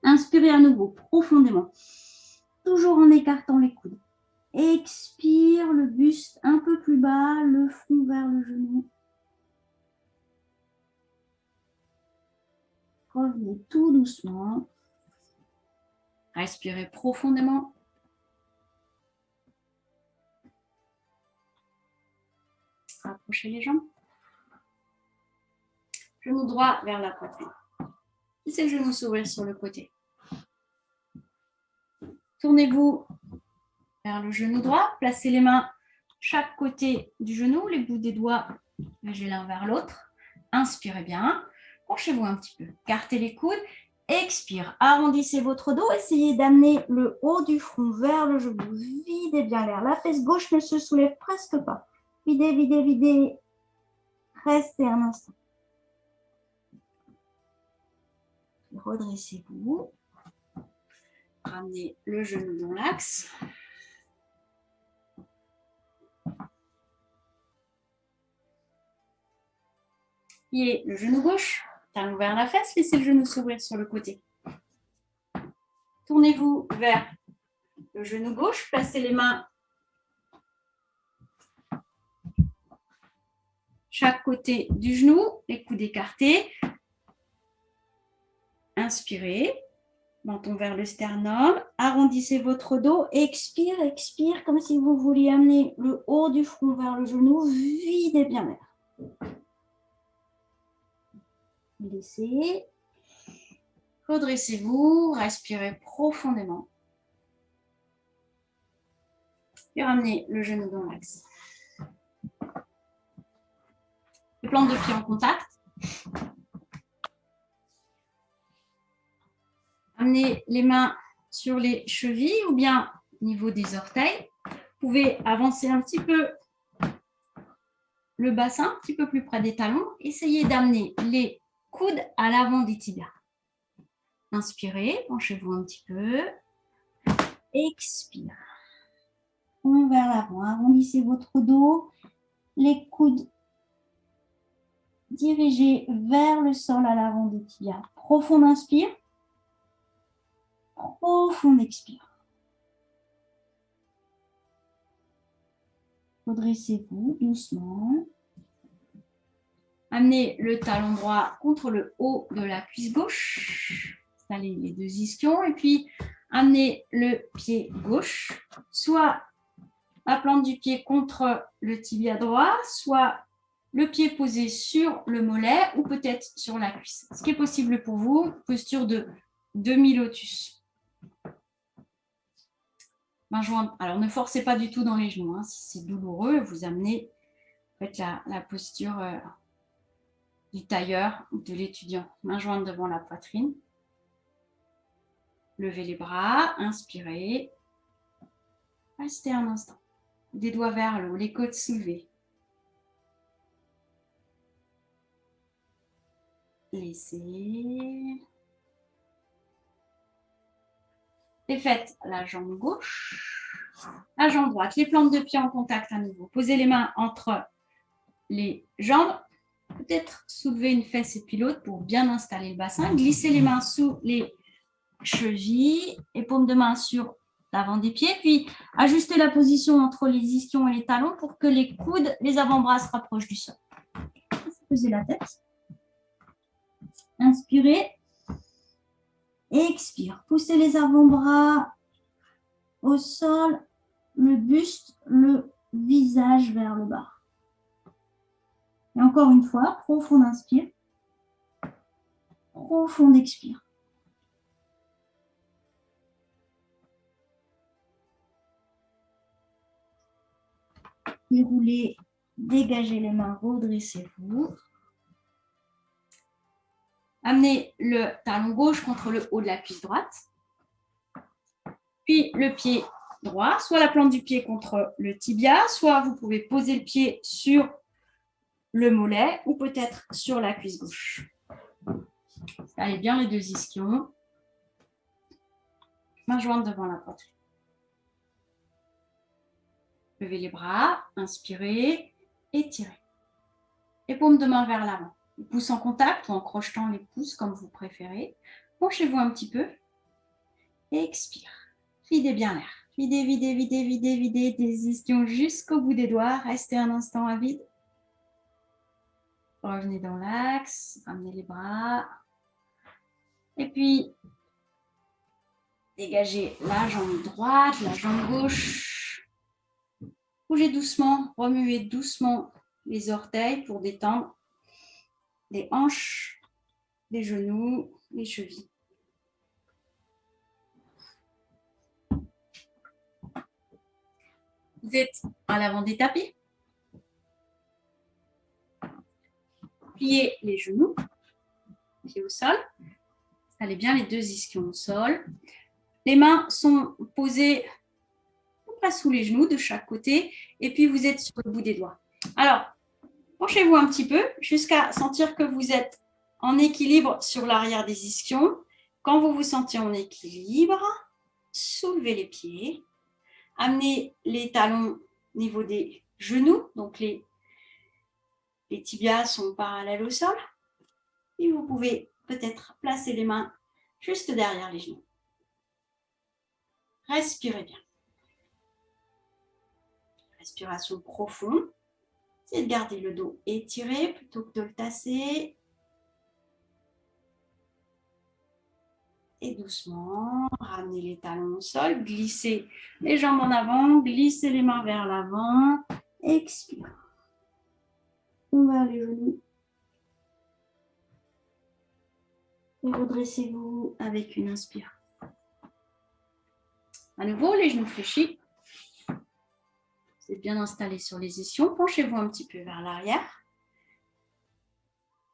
Inspirez à nouveau profondément, toujours en écartant les coudes. Expire, le buste un peu plus bas, le front vers le genou. Revenez tout doucement. Respirez profondément. Rapprochez les jambes. Genou droit vers la poitrine. Laissez le genou s'ouvrir sur le côté. Tournez-vous vers le genou droit. Placez les mains chaque côté du genou, les bouts des doigts dirigés l'un vers l'autre. Inspirez bien. Penchez-vous un petit peu. Cartez les coudes. Expire. Arrondissez votre dos. Essayez d'amener le haut du front vers le genou. Videz bien l'air. La fesse gauche ne se soulève presque pas. Videz, videz, videz. Restez un instant. Redressez-vous. Ramenez le genou dans l'axe. Pliez le genou gauche, talon vers la fesse, laissez le genou s'ouvrir sur le côté. Tournez-vous vers le genou gauche, placez les mains chaque côté du genou, les coudes écartés. Inspirez, menton vers le sternum, arrondissez votre dos, expire, expire, comme si vous vouliez amener le haut du front vers le genou, videz bien l'air. Laissez, redressez-vous, respirez profondément. Et ramenez le genou dans l'axe. Les plantes de pied en contact. Amenez les mains sur les chevilles ou bien au niveau des orteils. Vous pouvez avancer un petit peu le bassin, un petit peu plus près des talons. Essayez d'amener les coudes à l'avant des tibias. Inspirez, penchez-vous un petit peu. Expire. On vers l'avant, arrondissez votre dos. Les coudes dirigés vers le sol à l'avant des tibias. Profond inspire. Profond expire. Redressez-vous doucement. Amenez le talon droit contre le haut de la cuisse gauche. installer les deux ischions et puis amenez le pied gauche, soit la plante du pied contre le tibia droit, soit le pied posé sur le mollet ou peut-être sur la cuisse. Ce qui est possible pour vous, posture de demi-lotus. Main jointe. Alors, ne forcez pas du tout dans les genoux. Hein. Si c'est douloureux, vous amenez faites la posture du tailleur ou de l'étudiant. Main jointe devant la poitrine. Levez les bras, inspirez. Restez un instant. Des doigts vers le haut, les côtes soulevées. Laissez. Et faites la jambe gauche, la jambe droite, les plantes de pied en contact à nouveau. Posez les mains entre les jambes. Peut-être soulever une fesse et puis l'autre pour bien installer le bassin. Glissez les mains sous les chevilles et paume de main sur l'avant des pieds. Puis ajustez la position entre les ischions et les talons pour que les coudes, les avant-bras se rapprochent du sol. Posez la tête. Inspirez. Expire. Poussez les avant-bras au sol, le buste, le visage vers le bas. Et encore une fois, profond inspire, profond expire. Déroulez, dégagez les mains, redressez-vous. Amenez le talon gauche contre le haut de la cuisse droite. Puis le pied droit, soit la plante du pied contre le tibia, soit vous pouvez poser le pied sur le mollet ou peut-être sur la cuisse gauche. Allez bien les deux ischions. Main jointe devant la poitrine. Levez les bras, inspirez, étirez. Et paume de main vers l'avant. Les pouces en contact ou en crochetant les pouces comme vous préférez. Penchez-vous un petit peu. Expire. Videz bien l'air. Videz, videz, videz, videz, videz des ischions jusqu'au bout des doigts. Restez un instant à vide. Revenez dans l'axe. Ramenez les bras. Et puis, dégagez la jambe droite, la jambe gauche. Bougez doucement, remuez doucement les orteils pour détendre les hanches, les genoux, les chevilles. Vous êtes à l'avant des tapis. Pliez les genoux, pieds au sol. Allez bien les deux ischions au sol. Les mains sont posées près sous les genoux de chaque côté et puis vous êtes sur le bout des doigts. Alors, penchez-vous un petit peu jusqu'à sentir que vous êtes en équilibre sur l'arrière des ischions. Quand vous vous sentez en équilibre, soulevez les pieds. Amenez les talons au niveau des genoux, donc les tibias sont parallèles au sol. Et vous pouvez peut-être placer les mains juste derrière les genoux. Respirez bien. Respiration profonde. Essayez de garder le dos étiré plutôt que de le tasser. Et doucement, ramenez les talons au sol, glissez les jambes en avant, glissez les mains vers l'avant. Expire. On va les genoux. Et redressez-vous avec une inspire. À nouveau, les genoux fléchis. Vous êtes bien installé sur les ischions. Penchez-vous un petit peu vers l'arrière.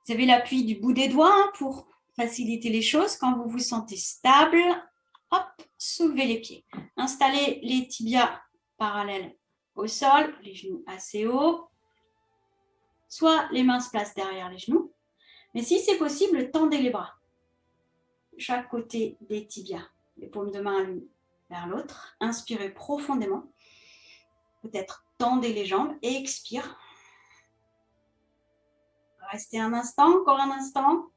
Vous avez l'appui du bout des doigts pour faciliter les choses. Quand vous vous sentez stable, hop, soulevez les pieds. Installez les tibias parallèles au sol, les genoux assez hauts. Soit les mains se placent derrière les genoux. Mais si c'est possible, tendez les bras. Chaque côté des tibias. Les paumes de main l'une vers l'autre. Inspirez profondément. Peut-être tendez les jambes et expire. Restez un instant, encore un instant.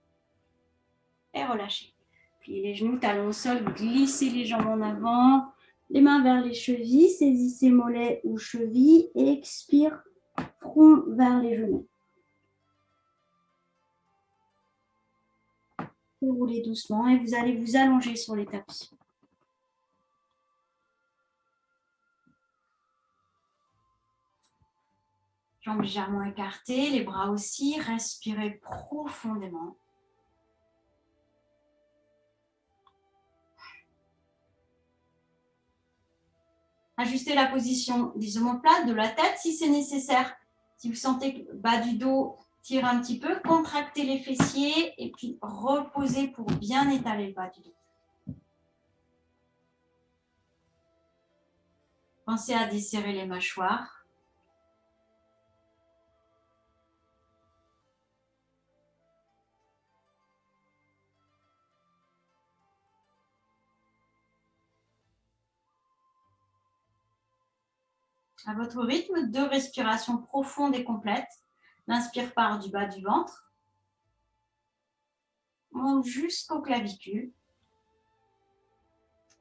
Et relâchez. Pliez les genoux, talons au sol, glissez les jambes en avant. Les mains vers les chevilles, saisissez mollets ou chevilles. Et expire, front vers les genoux. Roulez doucement et vous allez vous allonger sur les tapis. Jambes légèrement écartées, les bras aussi. Respirez profondément. Ajustez la position des omoplates, de la tête si c'est nécessaire. Si vous sentez que le bas du dos tire un petit peu, contractez les fessiers et puis reposez pour bien étaler le bas du dos. Pensez à desserrer les mâchoires. À votre rythme, 2 respirations profondes et complètes. L'inspire part du bas du ventre. Monte jusqu'aux clavicules.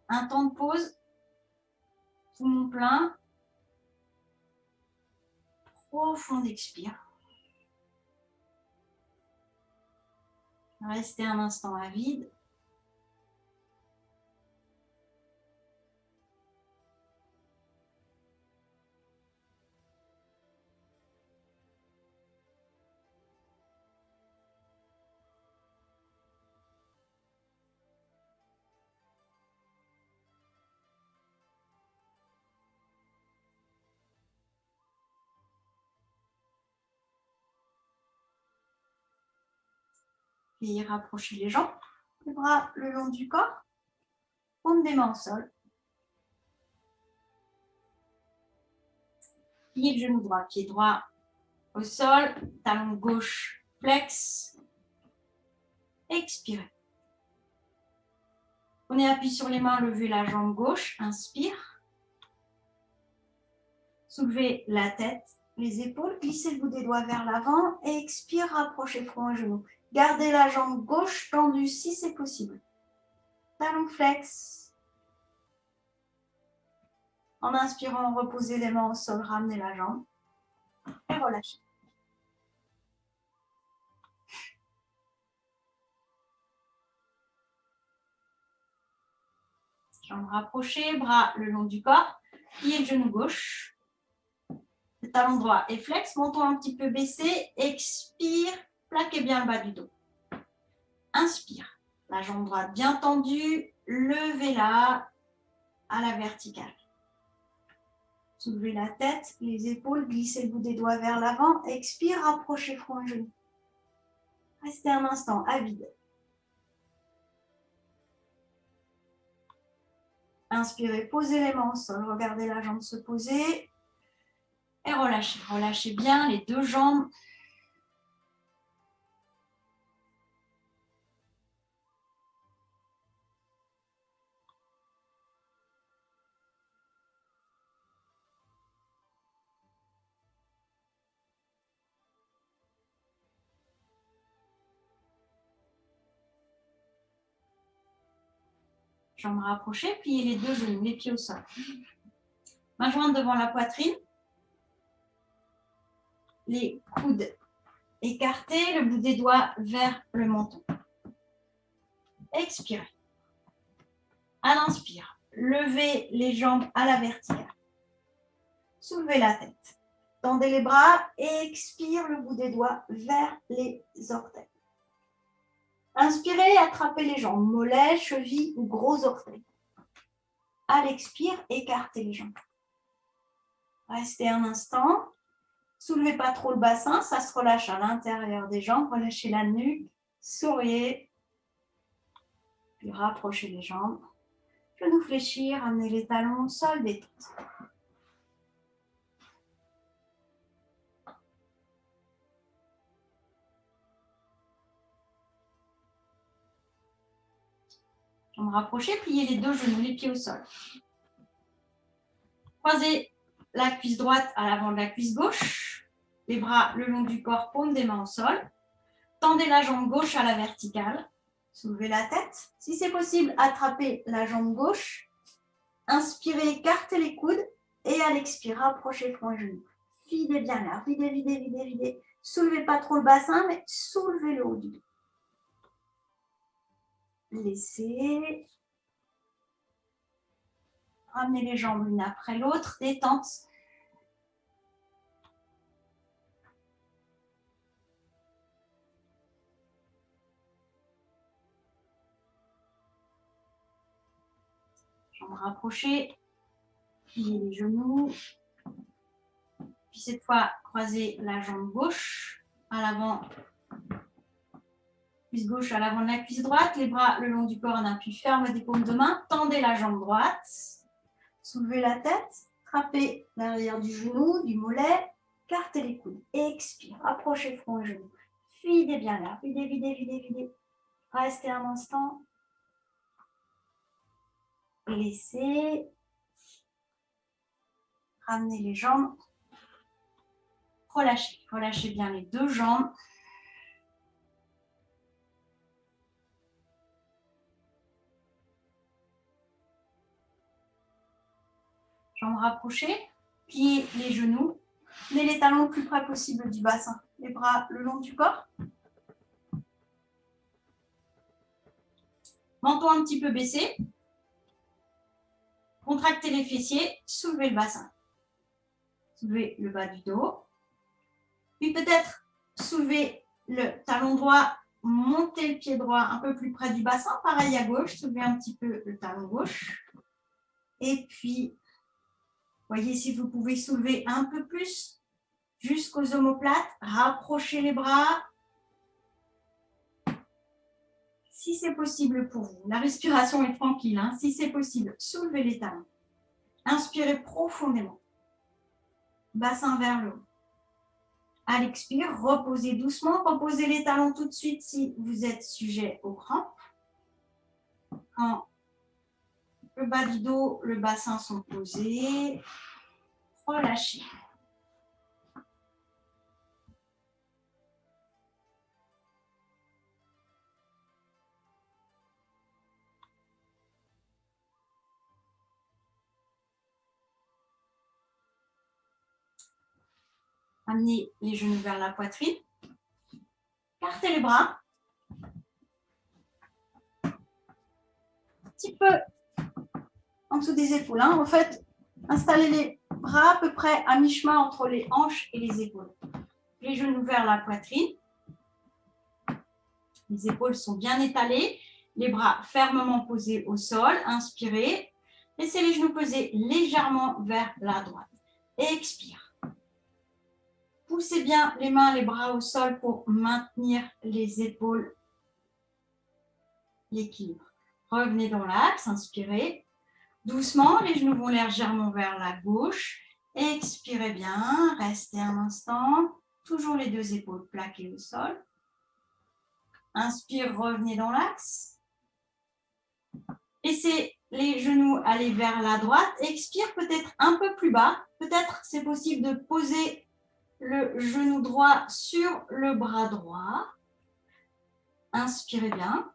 Un temps de pause. Poumon plein. Profond expire. Restez un instant à vide. Puis rapprochez les jambes, les bras le long du corps, paume des mains au sol. Pliez le genou droit, pied droit au sol, talon gauche flex. Expirez. Prenez appui sur les mains, levez la jambe gauche, inspire. Soulevez la tête, les épaules, glissez le bout des doigts vers l'avant et expire, rapprochez front et genou. Gardez la jambe gauche tendue si c'est possible. Talon flex. En inspirant, reposez les mains au sol, ramenez la jambe et relâchez. Jambes rapprochées, bras le long du corps, pliez le genou gauche. Le talon droit est flex, menton un petit peu baissé, expire, plaquez bien le bas du dos. Inspire, la jambe droite bien tendue, levez-la à la verticale. Soulevez la tête, les épaules, glissez le bout des doigts vers l'avant, expire, rapprochez front et genou. Restez un instant à vide. Inspirez, posez les mains au sol, regardez la jambe se poser. Et relâchez, relâchez bien les deux jambes. Jambes rapprochées, pliez les deux genoux, les pieds au sol. Main jointe devant la poitrine. Les coudes écartés, le bout des doigts vers le menton. Expirez. À l'inspire, levez les jambes à la verticale. Soulevez la tête. Tendez les bras et expire le bout des doigts vers les orteils. Inspirez, attrapez les jambes, mollets, chevilles ou gros orteils. À l'expire, écartez les jambes. Restez un instant. Soulevez pas trop le bassin, ça se relâche à l'intérieur des jambes. Relâchez la nuque, souriez. Puis rapprochez les jambes. Genoux fléchis, ramenez les talons au sol, détente. Jambes rapprochées, pliez les deux genoux, les pieds au sol. Croisez la cuisse droite à l'avant de la cuisse gauche. Les bras le long du corps, paume des mains au sol. Tendez la jambe gauche à la verticale. Soulevez la tête. Si c'est possible, attrapez la jambe gauche. Inspirez, écartez les coudes. Et à l'expire, rapprochez front et genou. Videz bien l'air. Videz, videz, videz, videz. Soulevez pas trop le bassin, mais soulevez le haut du dos. laissez. Ramenez les jambes l'une après l'autre, détente. Jambes rapprochées, pliez les genoux. Puis cette fois, croisez la jambe gauche à l'avant, cuisse gauche à l'avant de la cuisse droite, les bras le long du corps en appui ferme des paumes de main, tendez la jambe droite, soulevez la tête, frappez l'arrière du genou, du mollet, cartez les coudes, expire, approchez front et genou, videz bien l'air, videz, videz, videz, videz, restez un instant, laissez, ramenez les jambes, relâchez, relâchez bien les deux jambes. Jambes rapprochées, pliez les genoux, mais les talons le plus près possible du bassin. Les bras le long du corps. Menton un petit peu baissé. Contractez les fessiers, soulevez le bassin. Soulevez le bas du dos. Puis peut-être soulevez le talon droit, montez le pied droit un peu plus près du bassin. Pareil à gauche, soulevez un petit peu le talon gauche. Et puis, voyez si vous pouvez soulever un peu plus jusqu'aux omoplates. Rapprochez les bras. Si c'est possible pour vous, la respiration est tranquille. Hein. Si c'est possible, soulevez les talons. Inspirez profondément. Bassin vers le haut. À l'expire, reposez doucement. Reposez les talons tout de suite si vous êtes sujet aux crampes. Quand le bas du dos, le bassin sont posés, relâchez. Amenez les genoux vers la poitrine. Cartez les bras. Un petit peu en dessous des épaules. Hein. En fait, installez les bras à peu près à mi-chemin entre les hanches et les épaules. Les genoux vers la poitrine. Les épaules sont bien étalées. Les bras fermement posés au sol. Inspirez. Laissez les genoux poser légèrement vers la droite. Expire. Poussez bien les mains, les bras au sol pour maintenir les épaules, l'équilibre. Revenez dans l'axe, inspirez. Doucement, les genoux vont légèrement vers la gauche. Expirez bien, restez un instant. Toujours les deux épaules plaquées au sol. Inspire, revenez dans l'axe. Laissez les genoux aller vers la droite. Expire peut-être un peu plus bas. Peut-être c'est possible de poser le genou droit sur le bras droit. Inspirez bien.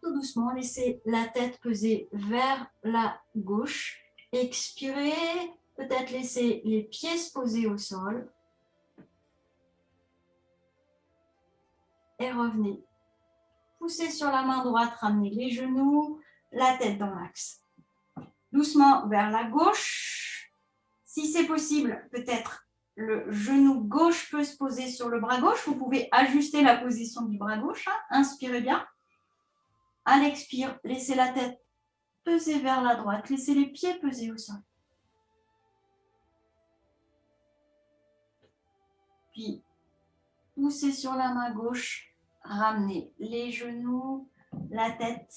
Tout doucement, laissez la tête peser vers la gauche. Expirez. Peut-être laissez les pieds se poser au sol. Et revenez. Poussez sur la main droite, ramenez les genoux, la tête dans l'axe. Doucement vers la gauche. Si c'est possible, peut-être le genou gauche peut se poser sur le bras gauche. Vous pouvez ajuster la position du bras gauche. Hein. Inspirez bien. À l'expire, laissez la tête peser vers la droite. Laissez les pieds peser au sol. Puis, poussez sur la main gauche. Ramenez les genoux, la tête.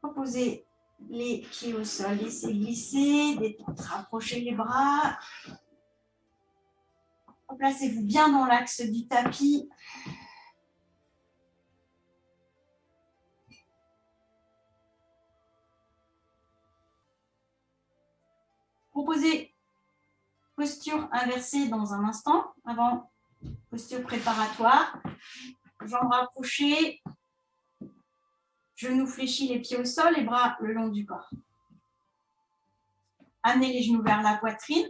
Reposez les pieds au sol. Laissez glisser, détente. Rapprochez les bras. Placez-vous bien dans l'axe du tapis. Proposez posture inversée dans un instant. Avant, posture préparatoire. Jambes rapprochées. Genoux fléchis, les pieds au sol, les bras le long du corps. Amenez les genoux vers la poitrine.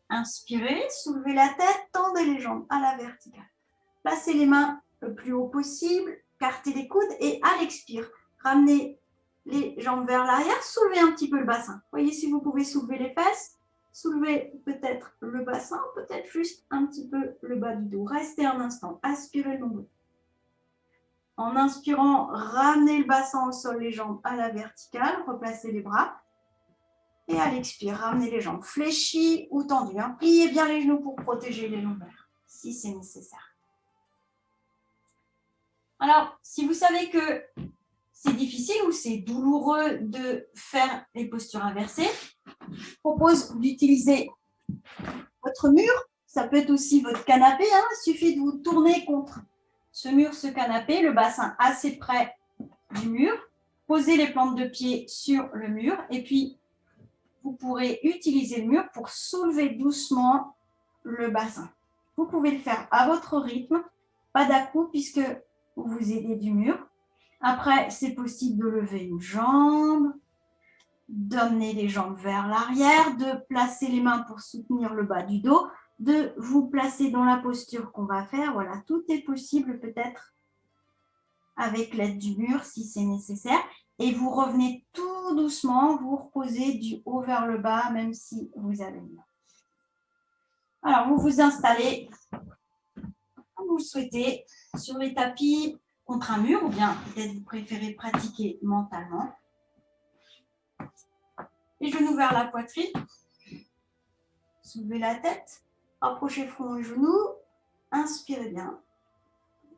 Inspirez, soulevez la tête, tendez les jambes à la verticale. Placez les mains le plus haut possible, cartez les coudes et à l'expire, ramenez les jambes vers l'arrière, soulevez un petit peu le bassin. Voyez si vous pouvez soulever les fesses, soulevez peut-être le bassin, peut-être juste un petit peu le bas du dos. Restez un instant, aspirez le nombril. En inspirant, ramenez le bassin au sol, les jambes à la verticale, replacez les bras. Et à l'expire, ramenez les jambes fléchies ou tendues. Pliez bien les genoux pour protéger les lombaires, si c'est nécessaire. Alors, si vous savez que c'est difficile ou c'est douloureux de faire les postures inversées, je propose d'utiliser votre mur. Ça peut être aussi votre canapé. Il suffit de vous tourner contre ce mur, ce canapé, le bassin assez près du mur. Posez les plantes de pied sur le mur et puis vous pourrez utiliser le mur pour soulever doucement le bassin. Vous pouvez le faire à votre rythme, pas d'à-coup puisque vous vous aidez du mur. Après, c'est possible de lever une jambe, d'emmener les jambes vers l'arrière, de placer les mains pour soutenir le bas du dos, de vous placer dans la posture qu'on va faire. Voilà, tout est possible peut-être avec l'aide du mur si c'est nécessaire. Et vous revenez tout doucement, vous reposez du haut vers le bas, même si vous avez une main. Alors, vous vous installez comme vous le souhaitez sur les tapis contre un mur, ou bien peut-être vous préférez pratiquer mentalement. Les genoux vers la poitrine. Soulevez la tête, rapprochez front et genoux, inspirez bien.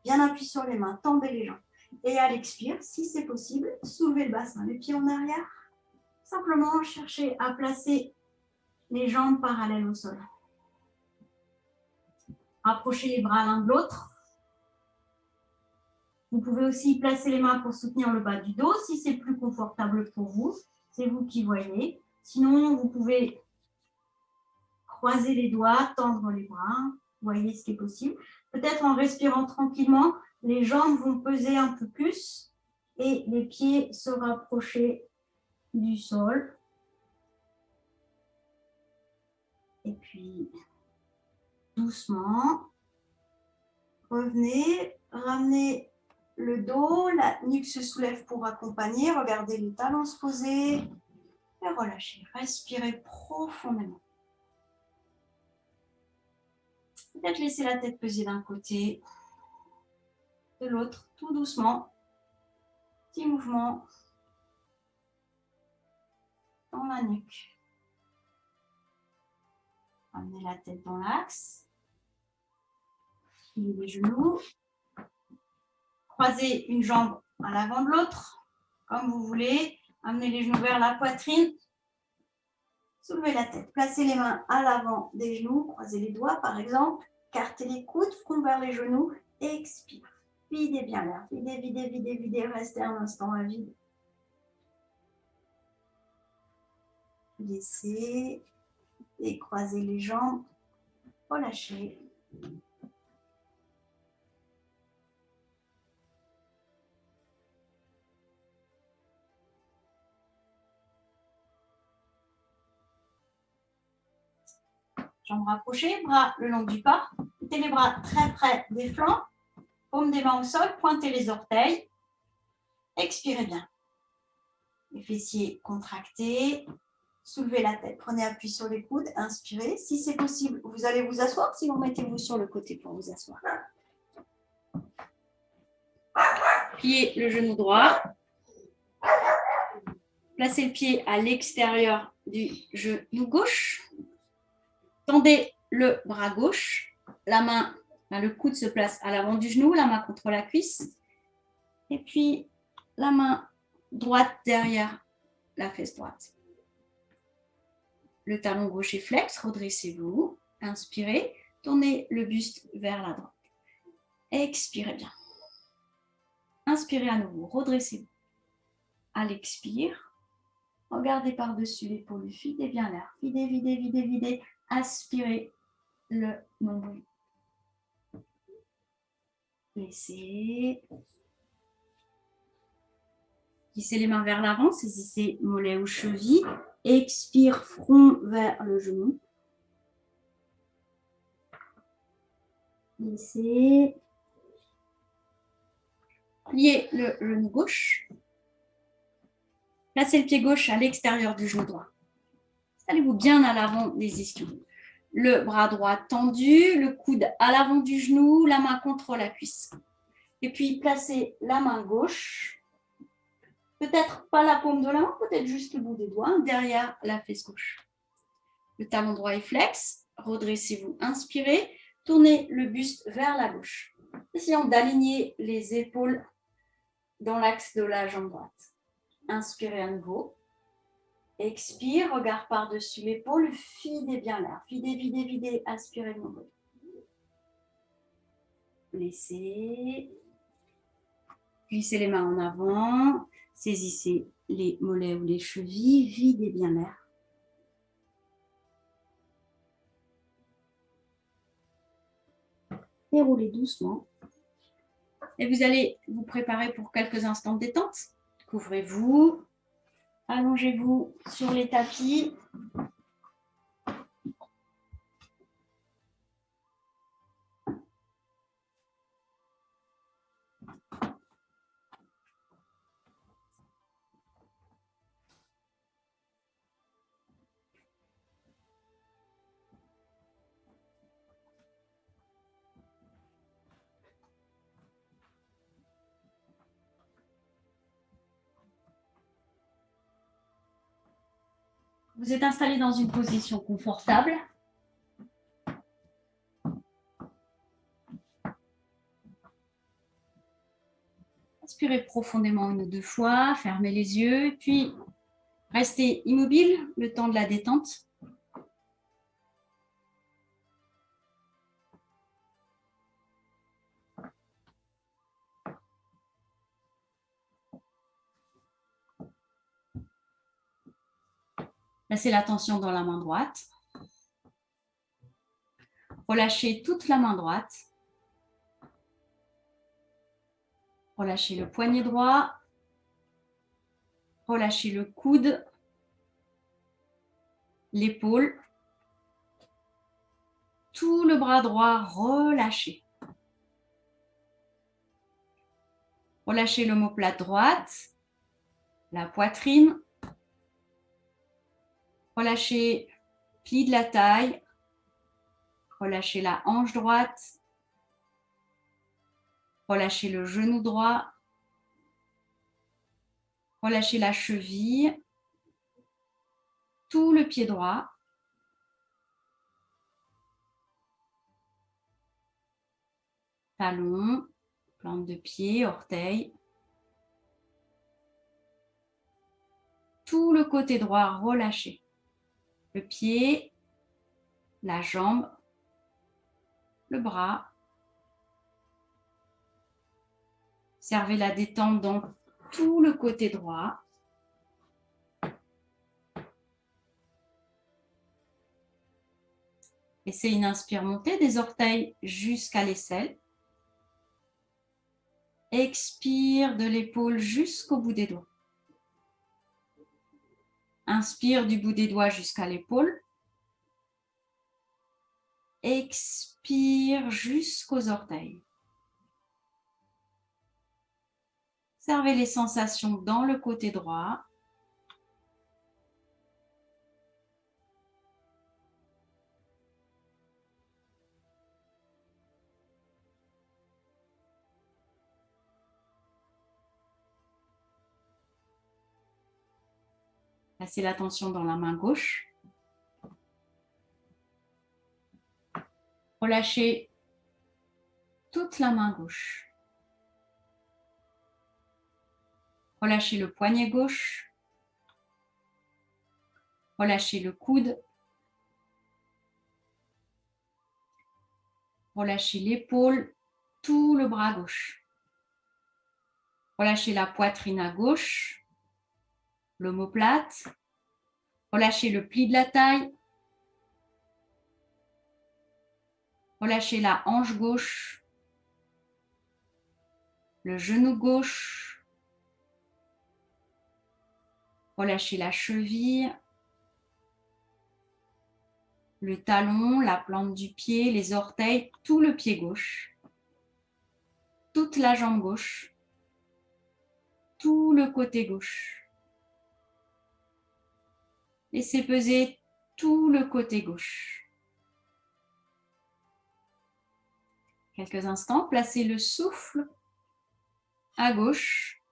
Bien appuyez sur les mains, tendez les jambes. Et à l'expire, si c'est possible, soulevez le bassin, les pieds en arrière. Simplement, cherchez à placer les jambes parallèles au sol. Rapprochez les bras l'un de l'autre. Vous pouvez aussi placer les mains pour soutenir le bas du dos si c'est plus confortable pour vous. C'est vous qui voyez. Sinon, vous pouvez croiser les doigts, tendre les bras. Voyez ce qui est possible. Peut-être en respirant tranquillement, les jambes vont peser un peu plus et les pieds se rapprocher du sol. Et puis, doucement, revenez, ramenez le dos, la nuque se soulève pour accompagner. Regardez les talons se poser et relâchez. Respirez profondément. Peut-être laisser la tête peser d'un côté, de l'autre, tout doucement. Petit mouvement dans la nuque. Amenez la tête dans l'axe. Pliez les genoux. Croisez une jambe à l'avant de l'autre, comme vous voulez. Amenez les genoux vers la poitrine. Soulevez la tête. Placez les mains à l'avant des genoux. Croisez les doigts, par exemple. Cartez les coudes, front vers les genoux. Expire. Videz bien l'air. Videz, videz, videz, videz. Restez un instant à vide. Laissez. Et croisez les jambes. Relâchez. Jambes rapprochées, bras le long du corps. Mettez les bras très près des flancs. Paume des mains au sol, pointez les orteils. Expirez bien. Les fessiers contractés. Soulevez la tête. Prenez appui sur les coudes. Inspirez. Si c'est possible, vous allez vous asseoir. Sinon, mettez-vous sur le côté pour vous asseoir. Pliez le genou droit. Placez le pied à l'extérieur du genou gauche. Tendez le bras gauche. Le coude se place à l'avant du genou, la main contre la cuisse. Et puis, la main droite derrière la fesse droite. Le talon gauche est flex, redressez-vous. Inspirez, tournez le buste vers la droite. Expirez bien. Inspirez à nouveau, redressez-vous. À l'expire, regardez par-dessus l'épaule, videz bien l'air. Videz, videz, videz, videz. Aspirez le nombril. Laissez. Glissez les mains vers l'avant, saisissez mollet ou cheville. Expire, front vers le genou. Laissez. Pliez le genou gauche. Placez le pied gauche à l'extérieur du genou droit. Installez-vous bien à l'avant des ischions. Le bras droit tendu, le coude à l'avant du genou, la main contre la cuisse. Et puis, placez la main gauche, peut-être pas la paume de la main, peut-être juste le bout des doigts, derrière la fesse gauche. Le talon droit est flex, redressez-vous, inspirez, tournez le buste vers la gauche. Essayons d'aligner les épaules dans l'axe de la jambe droite. Inspirez à nouveau. Expire, regard par-dessus l'épaule, videz bien l'air. Videz, videz, videz, aspirez le nombril. Laissez. Glissez les mains en avant. Saisissez les mollets ou les chevilles. Videz bien l'air. Déroulez doucement. Et vous allez vous préparer pour quelques instants de détente. Couvrez-vous. Allongez-vous sur les tapis. Vous êtes installé dans une position confortable. Inspirez profondément 1 ou 2 fois, fermez les yeux, puis restez immobile le temps de la détente. Placez l'attention dans la main droite. Relâchez toute la main droite. Relâchez le poignet droit. Relâchez le coude, l'épaule. Tout le bras droit relâché. Relâchez l'omoplate droite, la poitrine. Relâchez pli de la taille. Relâchez la hanche droite. Relâchez le genou droit. Relâchez la cheville. Tout le pied droit. Talon, plante de pied, orteil. Tout le côté droit relâché. Le pied, la jambe, le bras. Observez la détente dans tout le côté droit. Laissez une inspire monter des orteils jusqu'à l'aisselle. Expire de l'épaule jusqu'au bout des doigts. Inspire du bout des doigts jusqu'à l'épaule. Expire jusqu'aux orteils. Observez les sensations dans le côté droit. Placez l'attention dans la main gauche. Relâchez toute la main gauche. Relâchez le poignet gauche. Relâchez le coude. Relâchez l'épaule, tout le bras gauche. Relâchez la poitrine à gauche, l'omoplate. Relâchez le pli de la taille. Relâchez la hanche gauche, le genou gauche. Relâchez la cheville, le talon, la plante du pied, les orteils, tout le pied gauche, toute la jambe gauche. tout le côté gauche. Laissez peser tout le côté gauche. Quelques instants, placez le souffle à gauche.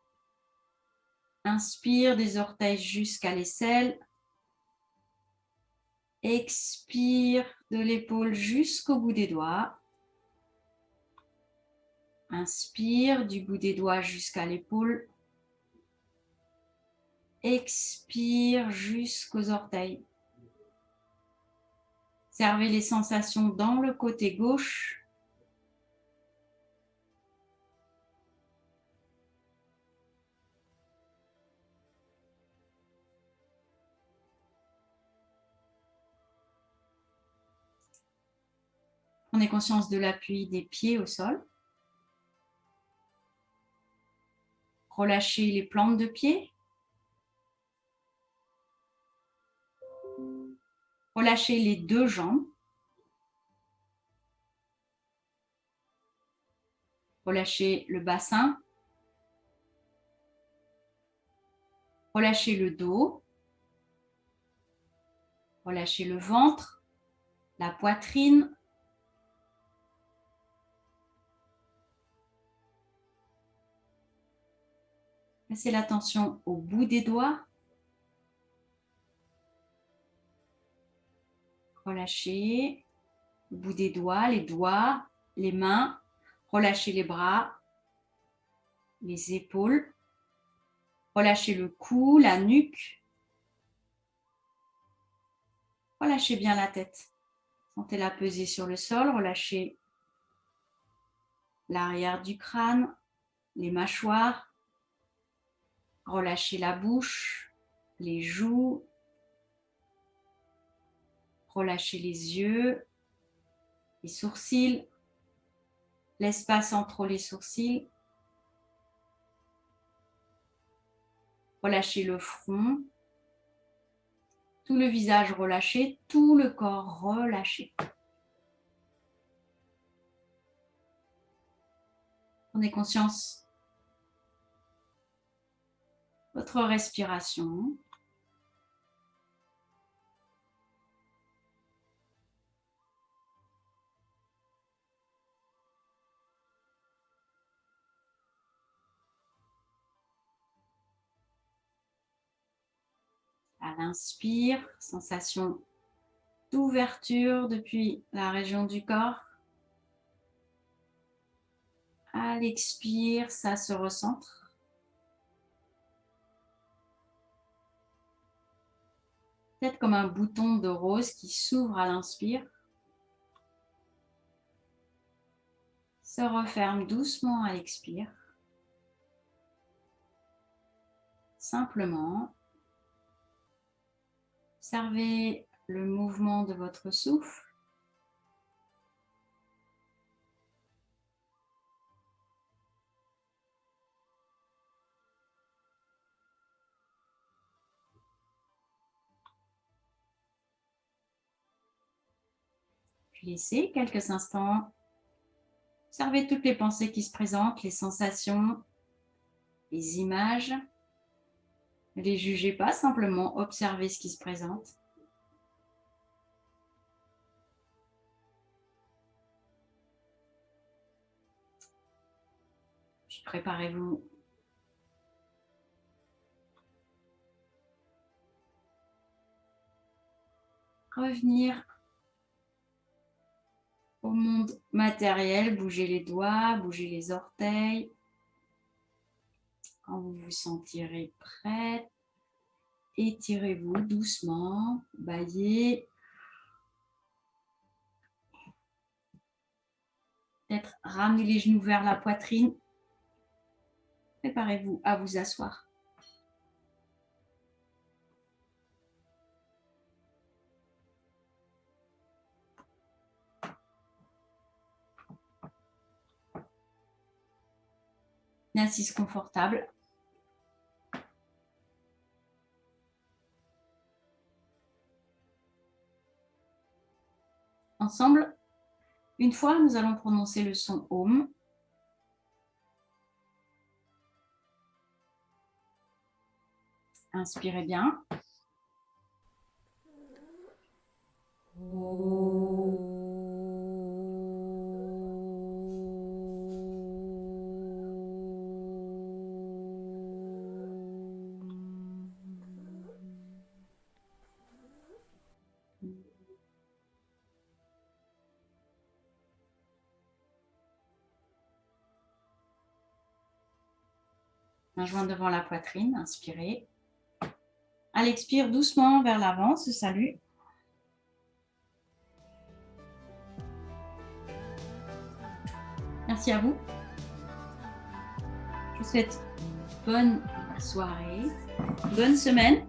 Inspire des orteils jusqu'à l'aisselle. Expire de l'épaule jusqu'au bout des doigts. Inspire du bout des doigts jusqu'à l'épaule. Expire jusqu'aux orteils. Observez les sensations dans le côté gauche. Prenez conscience de l'appui des pieds au sol. Relâchez les plantes de pied. Relâchez les deux jambes. Relâchez le bassin. Relâchez le dos. Relâchez le ventre, la poitrine. Placez l'attention au bout des doigts. Relâchez le bout des doigts, les mains. Relâchez les bras, les épaules. Relâchez le cou, la nuque. Relâchez bien la tête. Sentez-la peser sur le sol. Relâchez l'arrière du crâne, les mâchoires. Relâchez la bouche, les joues. Relâchez les yeux, les sourcils, l'espace entre les sourcils. Relâchez le front, tout le visage relâché, tout le corps relâché. Prenez conscience de votre respiration. À l'inspire, sensation d'ouverture depuis la région du corps. À l'expire, ça se recentre. Peut-être comme un bouton de rose qui s'ouvre à l'inspire. Se referme doucement à l'expire. Simplement, observez le mouvement de votre souffle. Puis laissez quelques instants. Observez toutes les pensées qui se présentent, les sensations, les images. Ne les jugez pas, simplement observez ce qui se présente. Puis préparez-vous à revenir au monde matériel. Bougez les doigts, bougez les orteils. Quand vous vous sentirez prête, étirez-vous doucement, baillez. Peut-être ramenez les genoux vers la poitrine. Préparez-vous à vous asseoir. Une assise confortable. Ensemble, une fois, nous allons prononcer le son Om. Inspirez bien. Un joint devant la poitrine, inspirez. À l'expire, doucement vers l'avant, se salue. Merci à vous. Je vous souhaite bonne soirée, bonne semaine.